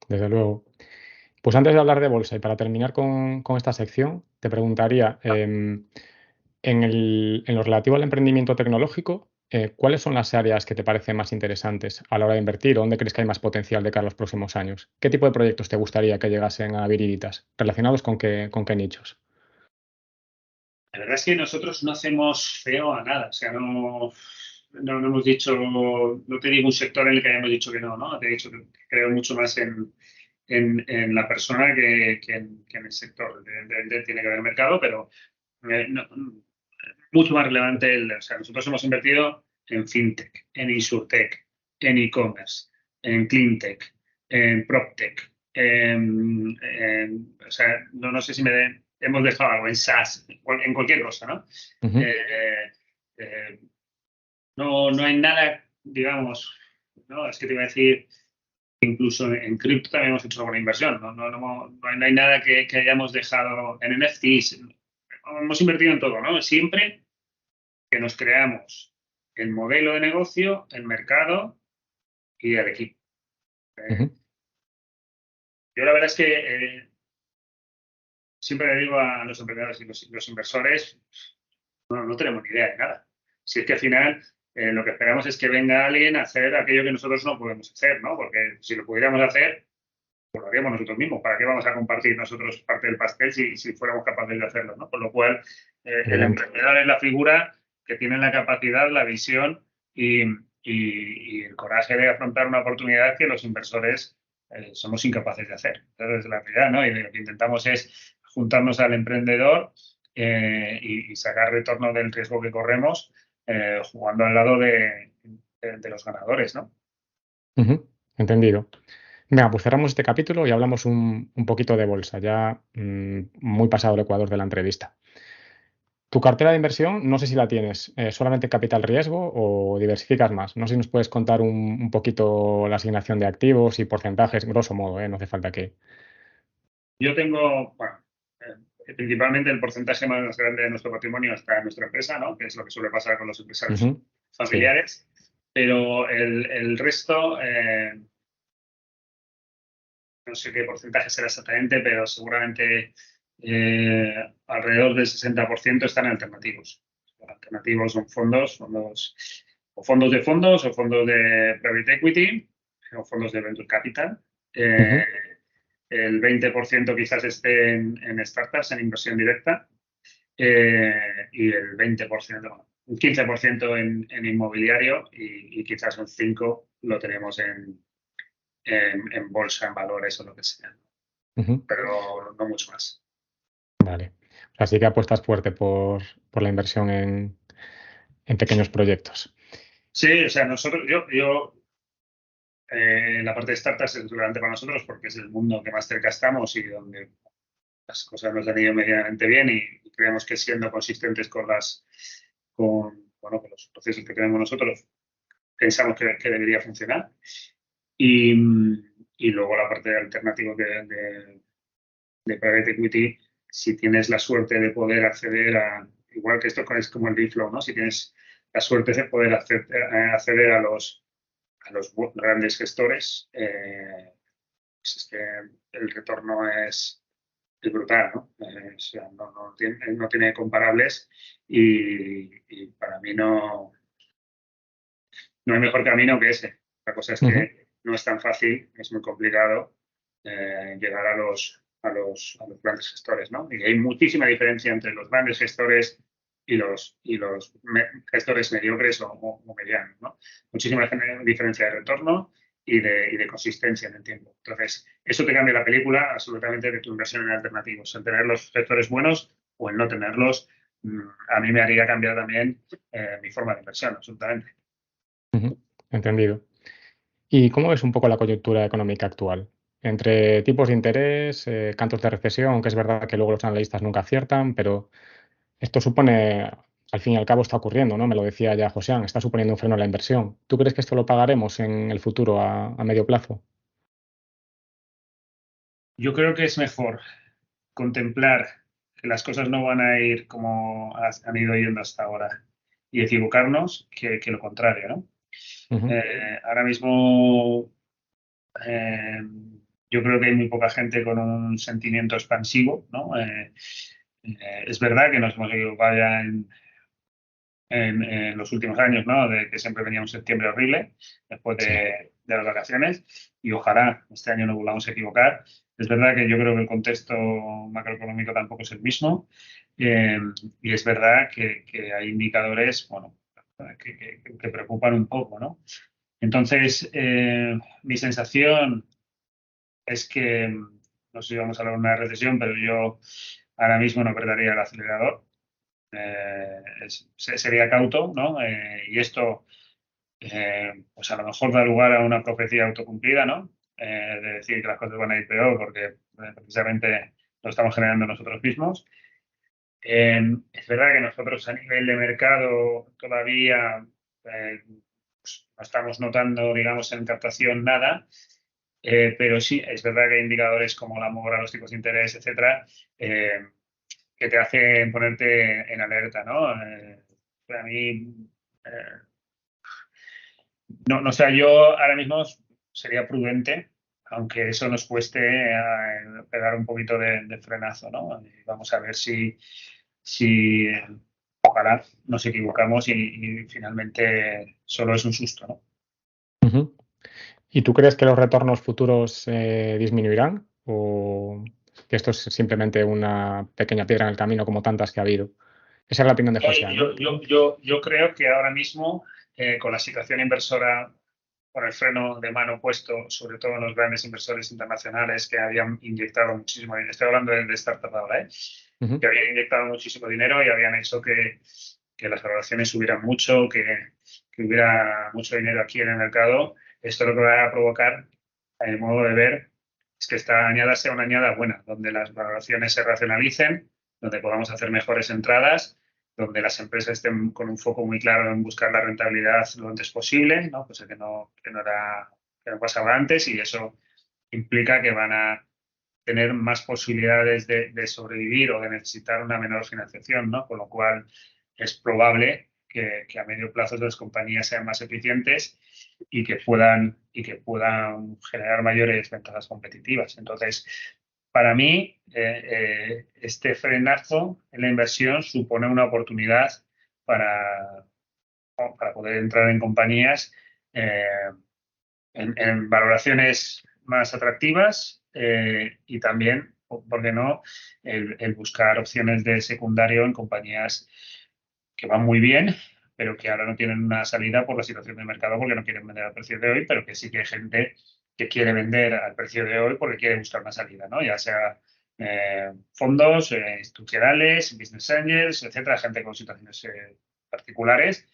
Desde luego. Pues antes de hablar de bolsa y para terminar con esta sección, te preguntaría, en lo relativo al emprendimiento tecnológico, ¿cuáles son las áreas que te parecen más interesantes a la hora de invertir o dónde crees que hay más potencial de cara a los próximos años? ¿Qué tipo de proyectos te gustaría que llegasen a Viriditas? ¿Relacionados con qué nichos? La verdad es que nosotros no hacemos feo a nada, o sea, no hemos dicho, no te digo un sector en el que hayamos dicho que no, ¿no? Te he dicho que creo mucho más en la persona que en el sector. Tiene que haber mercado, pero mucho más relevante, o sea, nosotros hemos invertido en fintech, en insurtech, en e-commerce, en cleantech, en proptech, o sea, no sé si hemos dejado algo en SaaS, en cualquier cosa, ¿no? Ujú. No hay nada, digamos, no, es que te iba a decir, incluso en cripto también hemos hecho alguna inversión, no hay nada que hayamos dejado en NFTs. Hemos invertido en todo, ¿no? Siempre que nos creamos el modelo de negocio, el mercado y el equipo. Ujú. Yo la verdad es que siempre le digo a los emprendedores y los inversores, no tenemos ni idea de nada. Si es que al final lo que esperamos es que venga alguien a hacer aquello que nosotros no podemos hacer, ¿no? Porque si lo pudiéramos hacer, pues lo haríamos nosotros mismos. ¿Para qué vamos a compartir nosotros parte del pastel si fuéramos capaces de hacerlo, ¿no? Por lo cual, el Evidente. emprendedor es la figura que tiene la capacidad, la visión y el coraje de afrontar una oportunidad que los inversores somos incapaces de hacer. Entonces, es la realidad, ¿no? Y lo que intentamos es juntarnos al emprendedor y sacar retorno del riesgo que corremos jugando al lado de los ganadores, ¿no? Ujú. Entendido. Venga, pues cerramos este capítulo y hablamos un poquito de bolsa, ya muy pasado el ecuador de la entrevista. Tu cartera de inversión, no sé si la tienes solamente capital riesgo o diversificas más. No sé si nos puedes contar un poquito la asignación de activos y porcentajes, grosso modo, no hace falta que... Yo tengo, bueno, principalmente el porcentaje más grande de nuestro patrimonio está en nuestra empresa, ¿no? Que es lo que suele pasar con los empresarios Ujú. Sí. familiares. Pero el resto, no sé qué porcentaje será exactamente, pero seguramente alrededor del 60% están en alternativos. Alternativos son o fondos de fondos o fondos de private equity o fondos de venture capital. Eh, Ujú. el 20% quizás esté en startups, en inversión directa, y el 20%, bueno, un 15% en inmobiliario y quizás un 5% lo tenemos en bolsa, en valores o lo que sea, Ujú. pero no mucho más. Vale. Así que apuestas fuerte por la inversión en pequeños proyectos. Sí, o sea, la parte de startups es relevante para nosotros porque es el mundo que más cerca estamos y donde las cosas nos han ido medianamente bien y creemos que siendo consistentes con los procesos que tenemos nosotros, pensamos que debería funcionar. Y, y luego la parte alternativa de private equity, si tienes la suerte de poder acceder igual que esto es como el deal flow, ¿no? Si tienes la suerte de poder acceder a los grandes gestores, pues es que el retorno es es brutal, ¿no? O sea, no tiene comparables y para mí no hay mejor camino que ese. La cosa es Ujú. que no es tan fácil, es muy complicado llegar a los grandes gestores, ¿no? Y hay muchísima diferencia entre los grandes gestores y los gestores mediocres o medianos, ¿no? Muchísima diferencia de retorno y de consistencia en el tiempo. Entonces, eso te cambia la película absolutamente de tu inversión en alternativos. El tener los gestores buenos o el no tenerlos, a mí me haría cambiar también mi forma de inversión, absolutamente. Ujú. Entendido. ¿Y cómo ves un poco la coyuntura económica actual? Entre tipos de interés, cantos de recesión, aunque es verdad que luego los analistas nunca aciertan, pero esto supone, al fin y al cabo está ocurriendo, ¿no? Me lo decía ya José, está suponiendo un freno a la inversión. ¿Tú crees que esto lo pagaremos en el futuro a medio plazo? Yo creo que es mejor contemplar que las cosas no van a ir como han ido yendo hasta ahora y equivocarnos que lo contrario, ¿no? Ujú. Ahora mismo eh, yo creo que hay muy poca gente con un sentimiento expansivo, ¿no? Es verdad que nos hemos equivocado ya en los últimos años, ¿no? De que siempre venía un septiembre horrible después Sí. de las vacaciones y ojalá este año no volvamos a equivocar. Es verdad que yo creo que el contexto macroeconómico tampoco es el mismo eh, y es verdad que hay indicadores, bueno, que preocupan un poco, ¿no? Entonces, mi sensación es que, no sé si vamos a hablar de una recesión, pero yo ahora mismo no apretaría el acelerador. Sería cauto, ¿no? Y esto, pues a lo mejor da lugar a una profecía autocumplida, ¿no? De decir que las cosas van a ir peor porque precisamente lo estamos generando nosotros mismos. Es verdad que nosotros a nivel de mercado todavía pues, no estamos notando, digamos, en captación nada, pero sí, es verdad que hay indicadores como la mora, los tipos de interés, etcétera, eh, que te hacen ponerte en alerta, ¿no? Para mí, eh, no, o sea, yo ahora mismo sería prudente, aunque eso nos cueste pegar un poquito de frenazo, ¿no? Y vamos a ver si ojalá nos equivocamos y finalmente solo es un susto, ¿no? Ujú. ¿Y tú crees que los retornos futuros disminuirán o que esto es simplemente una pequeña piedra en el camino como tantas que ha habido? Esa es la opinión de José, ¿no? Yo creo que ahora mismo, con la situación inversora, con el freno de mano puesto, sobre todo en los grandes inversores internacionales que habían inyectado muchísimo dinero, estoy hablando de startup ahora, Ujú. que habían inyectado muchísimo dinero y habían hecho que las valoraciones subieran mucho, que hubiera mucho dinero aquí en el mercado. Esto lo que va a provocar, a mi modo de ver, es que esta añada sea una añada buena, donde las valoraciones se racionalicen, donde podamos hacer mejores entradas, donde las empresas estén con un foco muy claro en buscar la rentabilidad lo antes posible, ¿no? Pues que no pasaba antes y eso implica que van a tener más posibilidades de sobrevivir o de necesitar una menor financiación, ¿no? Con lo cual es probable que a medio plazo las compañías sean más eficientes y que puedan generar mayores ventajas competitivas. Entonces, para mí, este frenazo en la inversión supone una oportunidad para, para poder entrar en compañías eh, en valoraciones más atractivas y también, ¿por qué no?, el buscar opciones de secundario en compañías que van muy bien, pero que ahora no tienen una salida por la situación del mercado porque no quieren vender al precio de hoy, pero que sí que hay gente que quiere vender al precio de hoy porque quiere buscar una salida, ¿no? Ya sea fondos institucionales, business angels, etcétera, gente con situaciones particulares,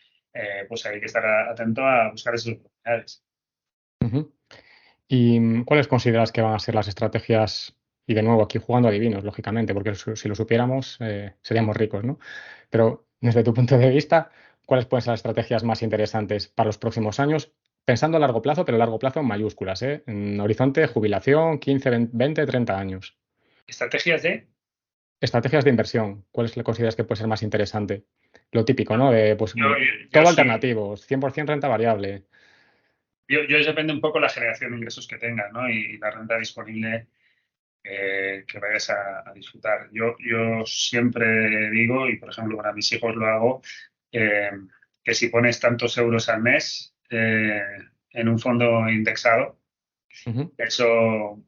pues hay que estar atento a buscar esas oportunidades. Ujú. ¿Y cuáles consideras que van a ser las estrategias? Y de nuevo, aquí jugando a divinos, lógicamente, porque si lo supiéramos, seríamos ricos, ¿no? Pero desde tu punto de vista, ¿cuáles pueden ser las estrategias más interesantes para los próximos años? Pensando a largo plazo, pero largo plazo en mayúsculas, ¿eh? En horizonte, jubilación, 15, 20, 30 años. Estrategias de... Estrategias de inversión, ¿cuáles le consideras que puede ser más interesante? Lo típico, ¿no? De, pues, Yo todo sí, alternativo, 100% renta variable. yo depende un poco la generación de ingresos que tenga, ¿no? Y la renta disponible que vayas a disfrutar. Yo siempre digo, y por ejemplo para mis hijos lo hago, eh, que si pones tantos euros al mes en un fondo indexado, Ujú. eso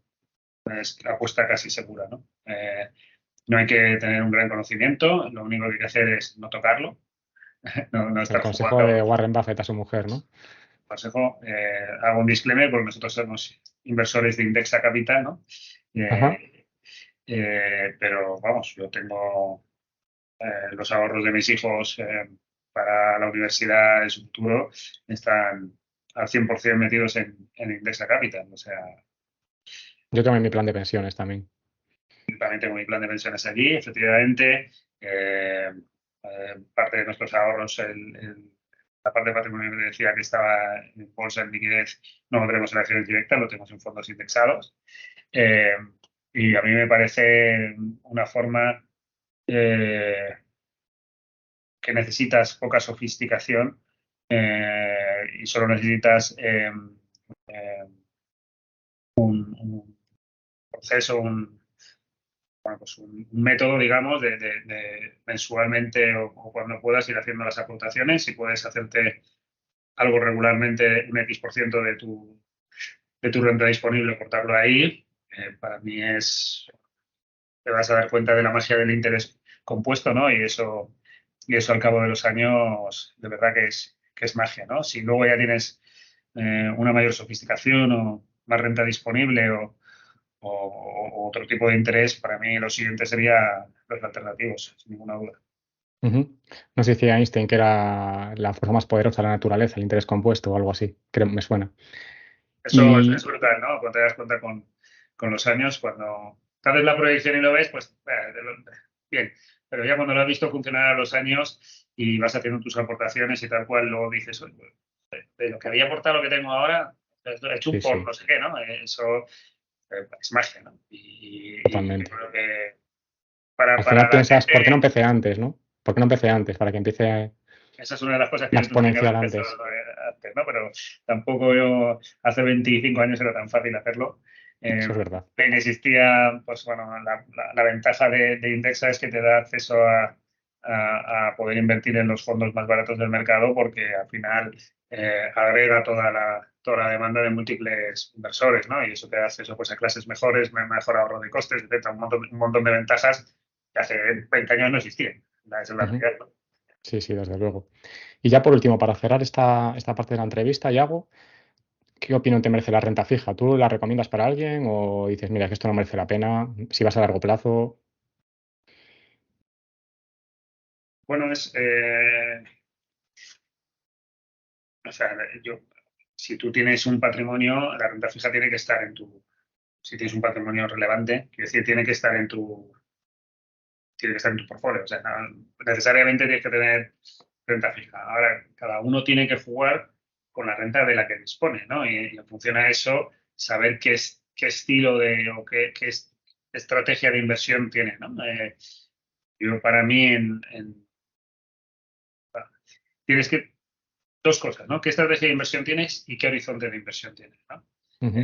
es apuesta casi segura, ¿no? No hay que tener un gran conocimiento, lo único que hay que hacer es no tocarlo, no El estar consejo jugando. de Warren Buffett a su mujer, ¿no? Consejo, hago un disclaimer porque nosotros somos inversores de Indexa Capital, ¿no? Ajá. Pero vamos, yo tengo los ahorros de mis hijos para la universidad en su futuro, están al 100% metidos en Indexa Capital. O sea, Yo tengo mi plan de pensiones también. también tengo mi plan de pensiones allí, efectivamente. Parte de nuestros ahorros, la parte de patrimonio que decía que estaba en bolsa en liquidez, no lo tenemos en acciones directas, lo tenemos en fondos indexados. Eh, y a mí me parece una forma que necesitas poca sofisticación y solo necesitas eh, un proceso, bueno, pues un método, digamos, de mensualmente o cuando puedas ir haciendo las aportaciones y puedes hacerte algo regularmente, un X% de tu renta disponible, cortarlo ahí. Para mí te vas a dar cuenta de la magia del interés compuesto, ¿no? Y eso al cabo de los años, de verdad que es magia, ¿no? Si luego ya tienes una mayor sofisticación o más renta disponible o otro tipo de interés, para mí lo siguiente sería los alternativos, sin ninguna duda. Ujú. No sé si decía Einstein que era la fuerza más poderosa de la naturaleza, el interés compuesto o algo así. Creo, me suena. Eso es Y brutal, ¿no? Cuando te das cuenta con los años, cuando haces la proyección y lo ves, pues bien. Pero ya cuando lo has visto funcionar a los años y vas haciendo tus aportaciones y tal cual, luego dices, "Oye, pues, de lo que había aportado lo que tengo ahora, he hecho un sí, por sí, no sé qué, ¿no? Eso es magia, ¿no? Y yo totalmente. creo que para, Al para final la piensas, ¿por qué no gente, empecé antes, no? ¿Por qué no empecé antes? Para que empiece esa es una de las cosas que la yo tendría que haber exponencial empezado antes. antes, ¿no? Pero tampoco yo, hace 25 años era tan fácil hacerlo. Eso es verdad. Bien, existía, pues bueno, la ventaja de Indexa es que te da acceso a poder invertir en los fondos más baratos del mercado porque al final agrega toda la demanda de múltiples inversores, ¿no? Y eso te da acceso pues, a clases mejores, mejor ahorro de costes, etcétera, un montón de ventajas que hace 20 años no existían. Esa es la Ujú. realidad, ¿no? Sí, sí, desde luego. Y ya por último, para cerrar esta parte de la entrevista, Yago, ¿qué opinión te merece la renta fija? ¿Tú la recomiendas para alguien o dices, mira, que esto no merece la pena? Si vas a largo plazo. Bueno, o sea, si tú tienes un patrimonio, la renta fija tiene que estar si tienes un patrimonio relevante, quiere decir, tiene que estar en tu portfolio. O sea, no necesariamente tienes que tener renta fija. Ahora, cada uno tiene que jugar con la renta de la que dispone, ¿no? Y en función a eso, saber qué estilo o qué estrategia de inversión tiene, ¿no? Yo, para mí, tienes que dos cosas, ¿no? ¿Qué estrategia de inversión tienes y qué horizonte de inversión tienes, ¿no? Ujú.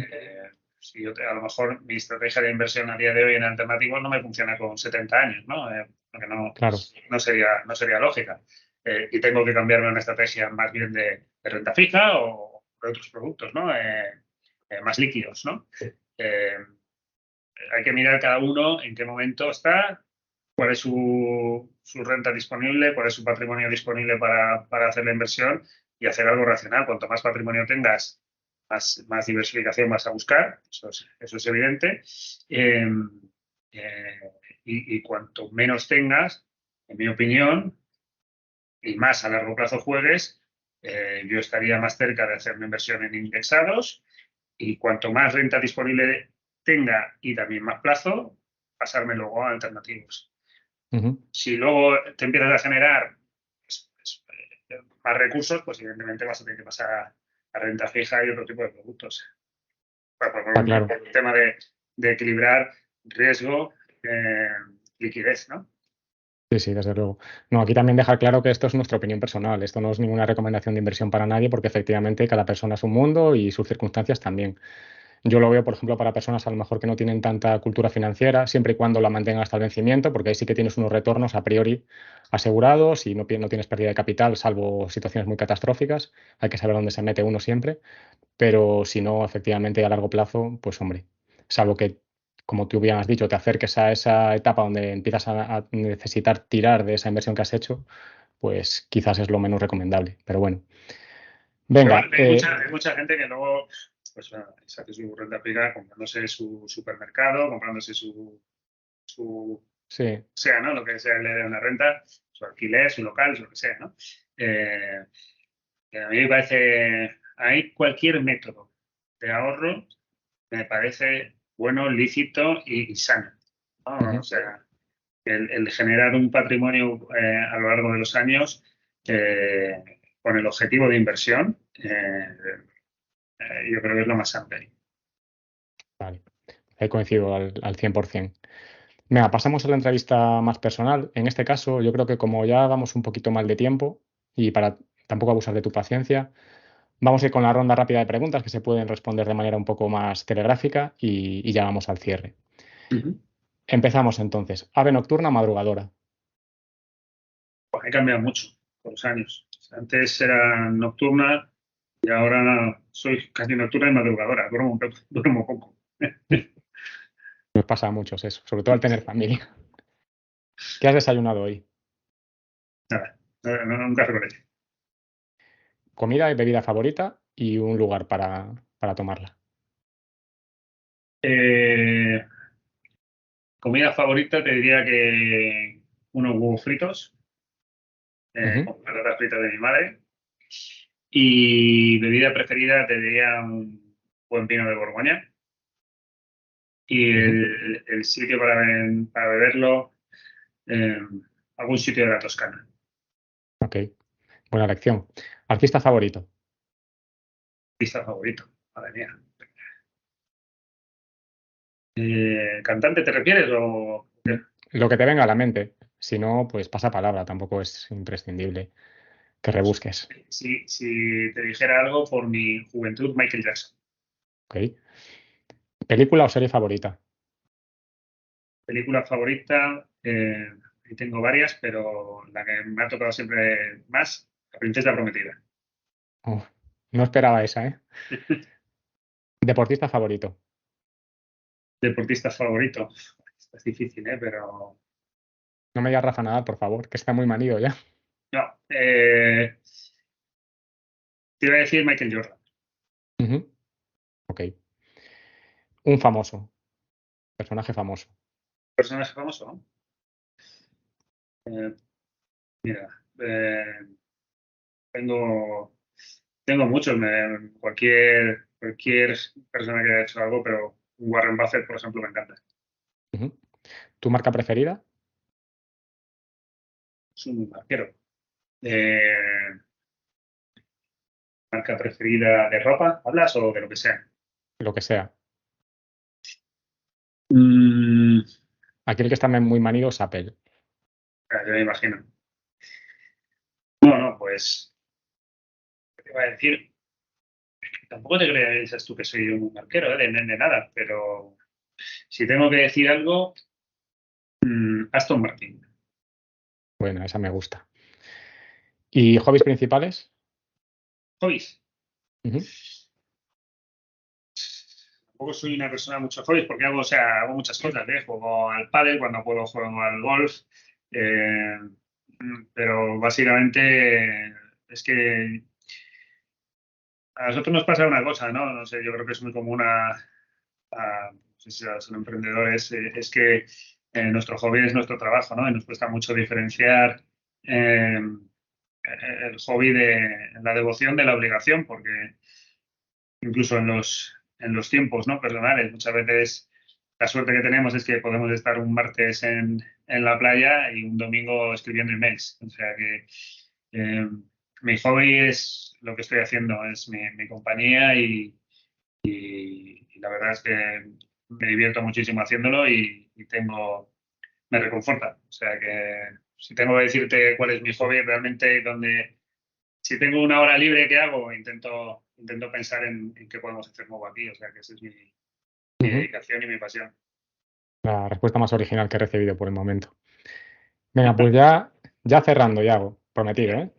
Si a lo mejor mi estrategia de inversión a día de hoy en alternativos no me funciona con 70 años, ¿no? Porque Claro. no sería lógica. Y tengo que cambiarme a una estrategia más bien de renta fija o de otros productos, ¿no? Más líquidos, ¿no? Eh, Hay que mirar cada uno en qué momento está, cuál es su renta disponible, cuál es su patrimonio disponible para hacer la inversión y hacer algo racional. Cuanto más patrimonio tengas, más diversificación vas a buscar, eso es evidente. Eh, eh, y cuanto menos tengas, en mi opinión, y más a largo plazo juegues, yo estaría más cerca de hacer una inversión en indexados y cuanto más renta disponible tenga y también más plazo, pasarme luego a alternativos. Ujú. Si luego te empiezas a generar más recursos, pues evidentemente vas a tener que pasar a renta fija y otro tipo de productos. Por Está un claro. por un tema de equilibrar riesgo, liquidez, ¿no? Sí, sí, desde luego. No, aquí también dejar claro que esto es nuestra opinión personal. Esto no es ninguna recomendación de inversión para nadie porque efectivamente cada persona es un mundo y sus circunstancias también. Yo lo veo, por ejemplo, para personas a lo mejor que no tienen tanta cultura financiera, siempre y cuando la mantengan hasta el vencimiento, porque ahí sí que tienes unos retornos a priori asegurados y no tienes pérdida de capital, salvo situaciones muy catastróficas. Hay que saber dónde se mete uno siempre, pero si no, efectivamente, a largo plazo, pues hombre, salvo que, como tú bien has dicho, te acerques a esa etapa donde empiezas a necesitar tirar de esa inversión que has hecho, pues quizás es lo menos recomendable. Pero bueno, Pero venga, bueno, hay mucha gente que luego pues, se hace su renta fija comprándose su supermercado, comprándose su sí, sea, ¿no? Lo que sea, le dé una renta, su alquiler, su local, lo que sea, ¿no? Eh, a mí me parece, hay cualquier método de ahorro me parece bueno, lícito y sano, ¿no? O ujú, sea, el generar un patrimonio a lo largo de los años eh, con el objetivo de inversión, yo creo que es lo más amplio. vale, ahí coincido al 100%. Venga, pasamos a la entrevista más personal. En este caso, yo creo que como ya vamos un poquito mal de tiempo y para tampoco abusar de tu paciencia, vamos a ir con la ronda rápida de preguntas que se pueden responder de manera un poco más telegráfica y ya vamos al cierre. Ujú. Empezamos entonces. Ave nocturna, madrugadora. Pues he cambiado mucho con los años. Antes era nocturna y ahora soy casi nocturna y madrugadora. Duermo poco. Nos pasa a muchos eso, sobre todo al tener familia. ¿Qué has desayunado hoy? Nada, un café con leche. Comida y bebida favorita y un lugar para tomarla. Eh, comida favorita te diría que unos huevos fritos Ujú, con patatas fritas de mi madre. Y bebida preferida te diría un buen vino de Borgoña. Y ujú. el sitio para beberlo, eh, algún sitio de la Toscana. Ok, buena elección. Artista favorito. Pista favorito, madre mía. ¿Cantante te refieres o qué? Lo que te venga a la mente. Si no, pues pasa palabra, tampoco es imprescindible que rebusques. Si te dijera algo por mi juventud, Michael Jackson. Ok. ¿Película o serie favorita? Película favorita, y tengo varias, pero la que me ha tocado siempre más, La princesa prometida. Oh, no esperaba esa, ¿eh? Deportista favorito. Deportista favorito. Esto es difícil, ¿eh? Pero No me digas Rafa Nadal, por favor, que está muy manido ya. no. Te iba a decir Michael Jordan. Ujú, ok. Un famoso, personaje famoso. Personaje famoso, ¿no? Eh, mira, tengo, tengo muchos. Cualquier persona que haya hecho algo, pero Warren Buffett, por ejemplo, me encanta. Ujú. ¿Tu marca preferida? Es un arquero. Eh, ¿Marca preferida de ropa? ¿Hablas o de lo que sea? Lo que sea. Mm, Aquí el que está muy manido es Apple. yo me imagino. No, no, pues, ¿qué te iba a decir? Tampoco te creas tú que soy un arquero, de nada, pero si tengo que decir algo, Aston Martin. Bueno, esa me gusta. ¿Y hobbies principales? Hobbies. Ujú, Tampoco soy una persona de muchos hobbies porque hago, o sea, hago muchas cosas, ¿eh? Juego al pádel, cuando puedo juego al golf, eh, pero básicamente es que a nosotros nos pasa una cosa, ¿no? No sé, yo creo que es muy común no sé si a los emprendedores, es que nuestro hobby es nuestro trabajo, ¿no? Y nos cuesta mucho diferenciar eh, el hobby de la devoción de la obligación, porque incluso en los tiempos, ¿no? Personales, muchas veces la suerte que tenemos es que podemos estar un martes en la playa y un domingo escribiendo emails. O sea que eh, mi hobby es lo que estoy haciendo, es mi compañía y la verdad es que me divierto muchísimo haciéndolo y me reconforta. O sea que si tengo que decirte cuál es mi hobby realmente, si tengo una hora libre, ¿qué hago? intento pensar en qué podemos hacer nuevo aquí. O sea, que esa es mi dedicación y mi pasión. La respuesta más original que he recibido por el momento. Venga, pues ya cerrando, Yago, prometido, ¿eh?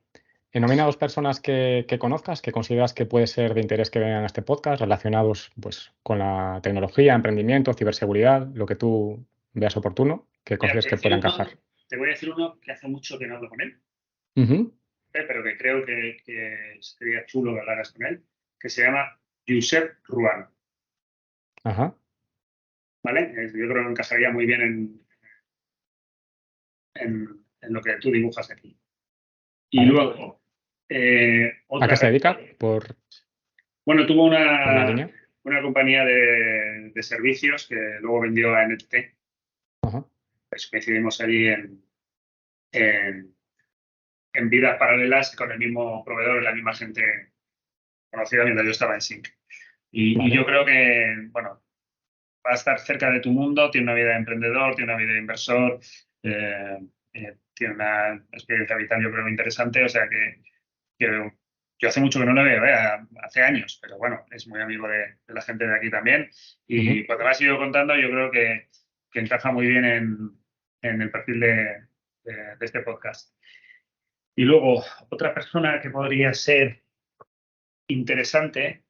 Enumera 2 personas que conozcas, que consideras que puede ser de interés que vengan a este podcast, relacionados pues, con la tecnología, emprendimiento, ciberseguridad, lo que tú veas oportuno, que consideres que pueda encajar. Te voy a decir uno que hace mucho que no hablo con él, pero que creo que sería chulo que hablaras con él, que se llama Josep Ruan. Ajá. ¿Vale? Yo creo que encajaría muy bien en lo que tú dibujas aquí. Y luego, ¿a qué se dedica? Bueno, tuvo una compañía de servicios que luego vendió a NTT. Ajá. Pues coincidimos allí en vidas paralelas con el mismo proveedor y la misma gente conocida mientras yo estaba en Sync. Y yo creo que, bueno, va a estar cerca de tu mundo, tiene una vida de emprendedor, tiene una vida de inversor, tiene una experiencia vital, yo creo, interesante. O sea que yo hace mucho que no lo veo, hace años, pero bueno, es muy amigo de la gente de aquí también. Y cuando me has ido contando, yo creo que encaja muy bien en el perfil de este podcast. Y luego, otra persona que podría ser interesante,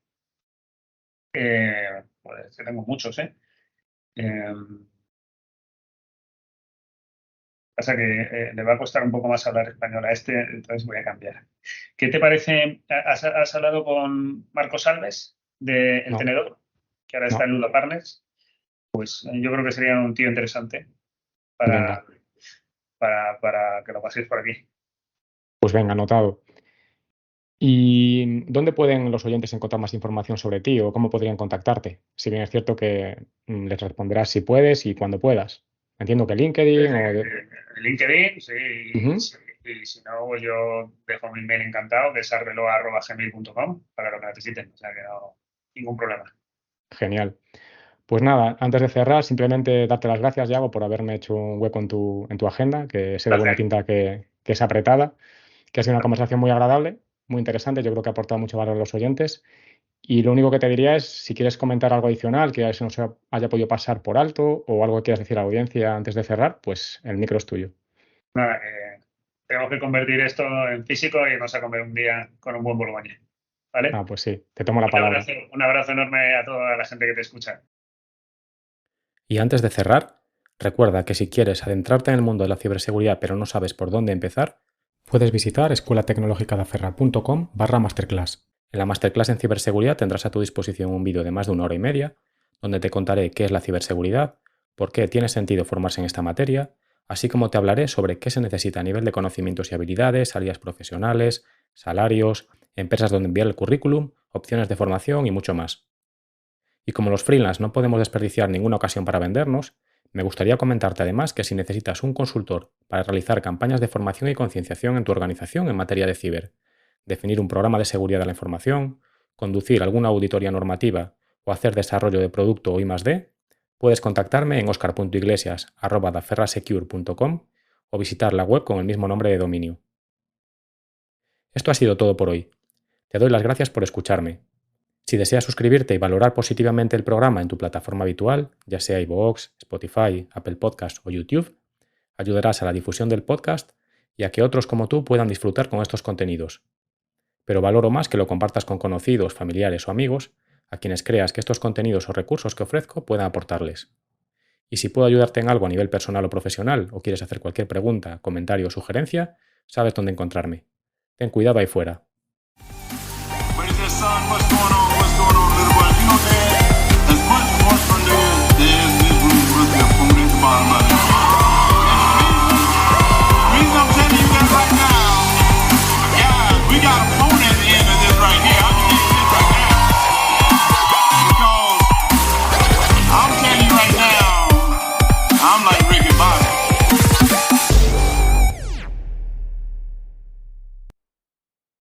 pues tenemos muchos, pasa que le va a costar un poco más hablar español a este, entonces voy a cambiar. ¿Qué te parece? ¿Has hablado con Marcos Alves de El Tenedor, que ahora está en Ludo Partners? Pues yo creo que sería un tío interesante para que lo paséis por aquí. Pues venga, anotado. ¿Y dónde pueden los oyentes encontrar más información sobre ti o cómo podrían contactarte? Si bien es cierto que les responderás si puedes y cuando puedas. Entiendo que LinkedIn LinkedIn, sí. Y si no, pues yo dejo mi mail encantado, que es arbeloa@gmail.com, para lo que necesiten. O sea que no, ningún problema. Genial. Pues nada, antes de cerrar, simplemente darte las gracias, Yago, por haberme hecho un hueco en tu agenda, que sé de buena tinta que es apretada, que ha sido una conversación muy agradable, muy interesante. Yo creo que ha aportado mucho valor a los oyentes. Y lo único que te diría es, si quieres comentar algo adicional que se nos haya podido pasar por alto o algo que quieras decir a la audiencia antes de cerrar, pues el micro es tuyo. Nada, tenemos que convertir esto en físico y irnos a comer un día con un buen bolobaña. ¿Vale? Ah, pues sí, te tomo la palabra. Un abrazo enorme a toda la gente que te escucha. Y antes de cerrar, recuerda que si quieres adentrarte en el mundo de la ciberseguridad pero no sabes por dónde empezar, puedes visitar escuelatecnologicadaferra.com/masterclass. En la masterclass en ciberseguridad tendrás a tu disposición un vídeo de más de 1 hora y media, donde te contaré qué es la ciberseguridad, por qué tiene sentido formarse en esta materia, así como te hablaré sobre qué se necesita a nivel de conocimientos y habilidades, salidas profesionales, salarios, empresas donde enviar el currículum, opciones de formación y mucho más. Y como los freelance no podemos desperdiciar ninguna ocasión para vendernos, me gustaría comentarte además que si necesitas un consultor para realizar campañas de formación y concienciación en tu organización en materia de ciber, definir un programa de seguridad de la información, conducir alguna auditoría normativa o hacer desarrollo de producto o I+D, puedes contactarme en oscar.iglesias@daferrasecure.com o visitar la web con el mismo nombre de dominio. Esto ha sido todo por hoy. Te doy las gracias por escucharme. Si deseas suscribirte y valorar positivamente el programa en tu plataforma habitual, ya sea iVoox, Spotify, Apple Podcasts o YouTube, ayudarás a la difusión del podcast y a que otros como tú puedan disfrutar con estos contenidos. Pero valoro más que lo compartas con conocidos, familiares o amigos, a quienes creas que estos contenidos o recursos que ofrezco puedan aportarles. Y si puedo ayudarte en algo a nivel personal o profesional, o quieres hacer cualquier pregunta, comentario o sugerencia, sabes dónde encontrarme. Ten cuidado ahí fuera. Son, what's going on?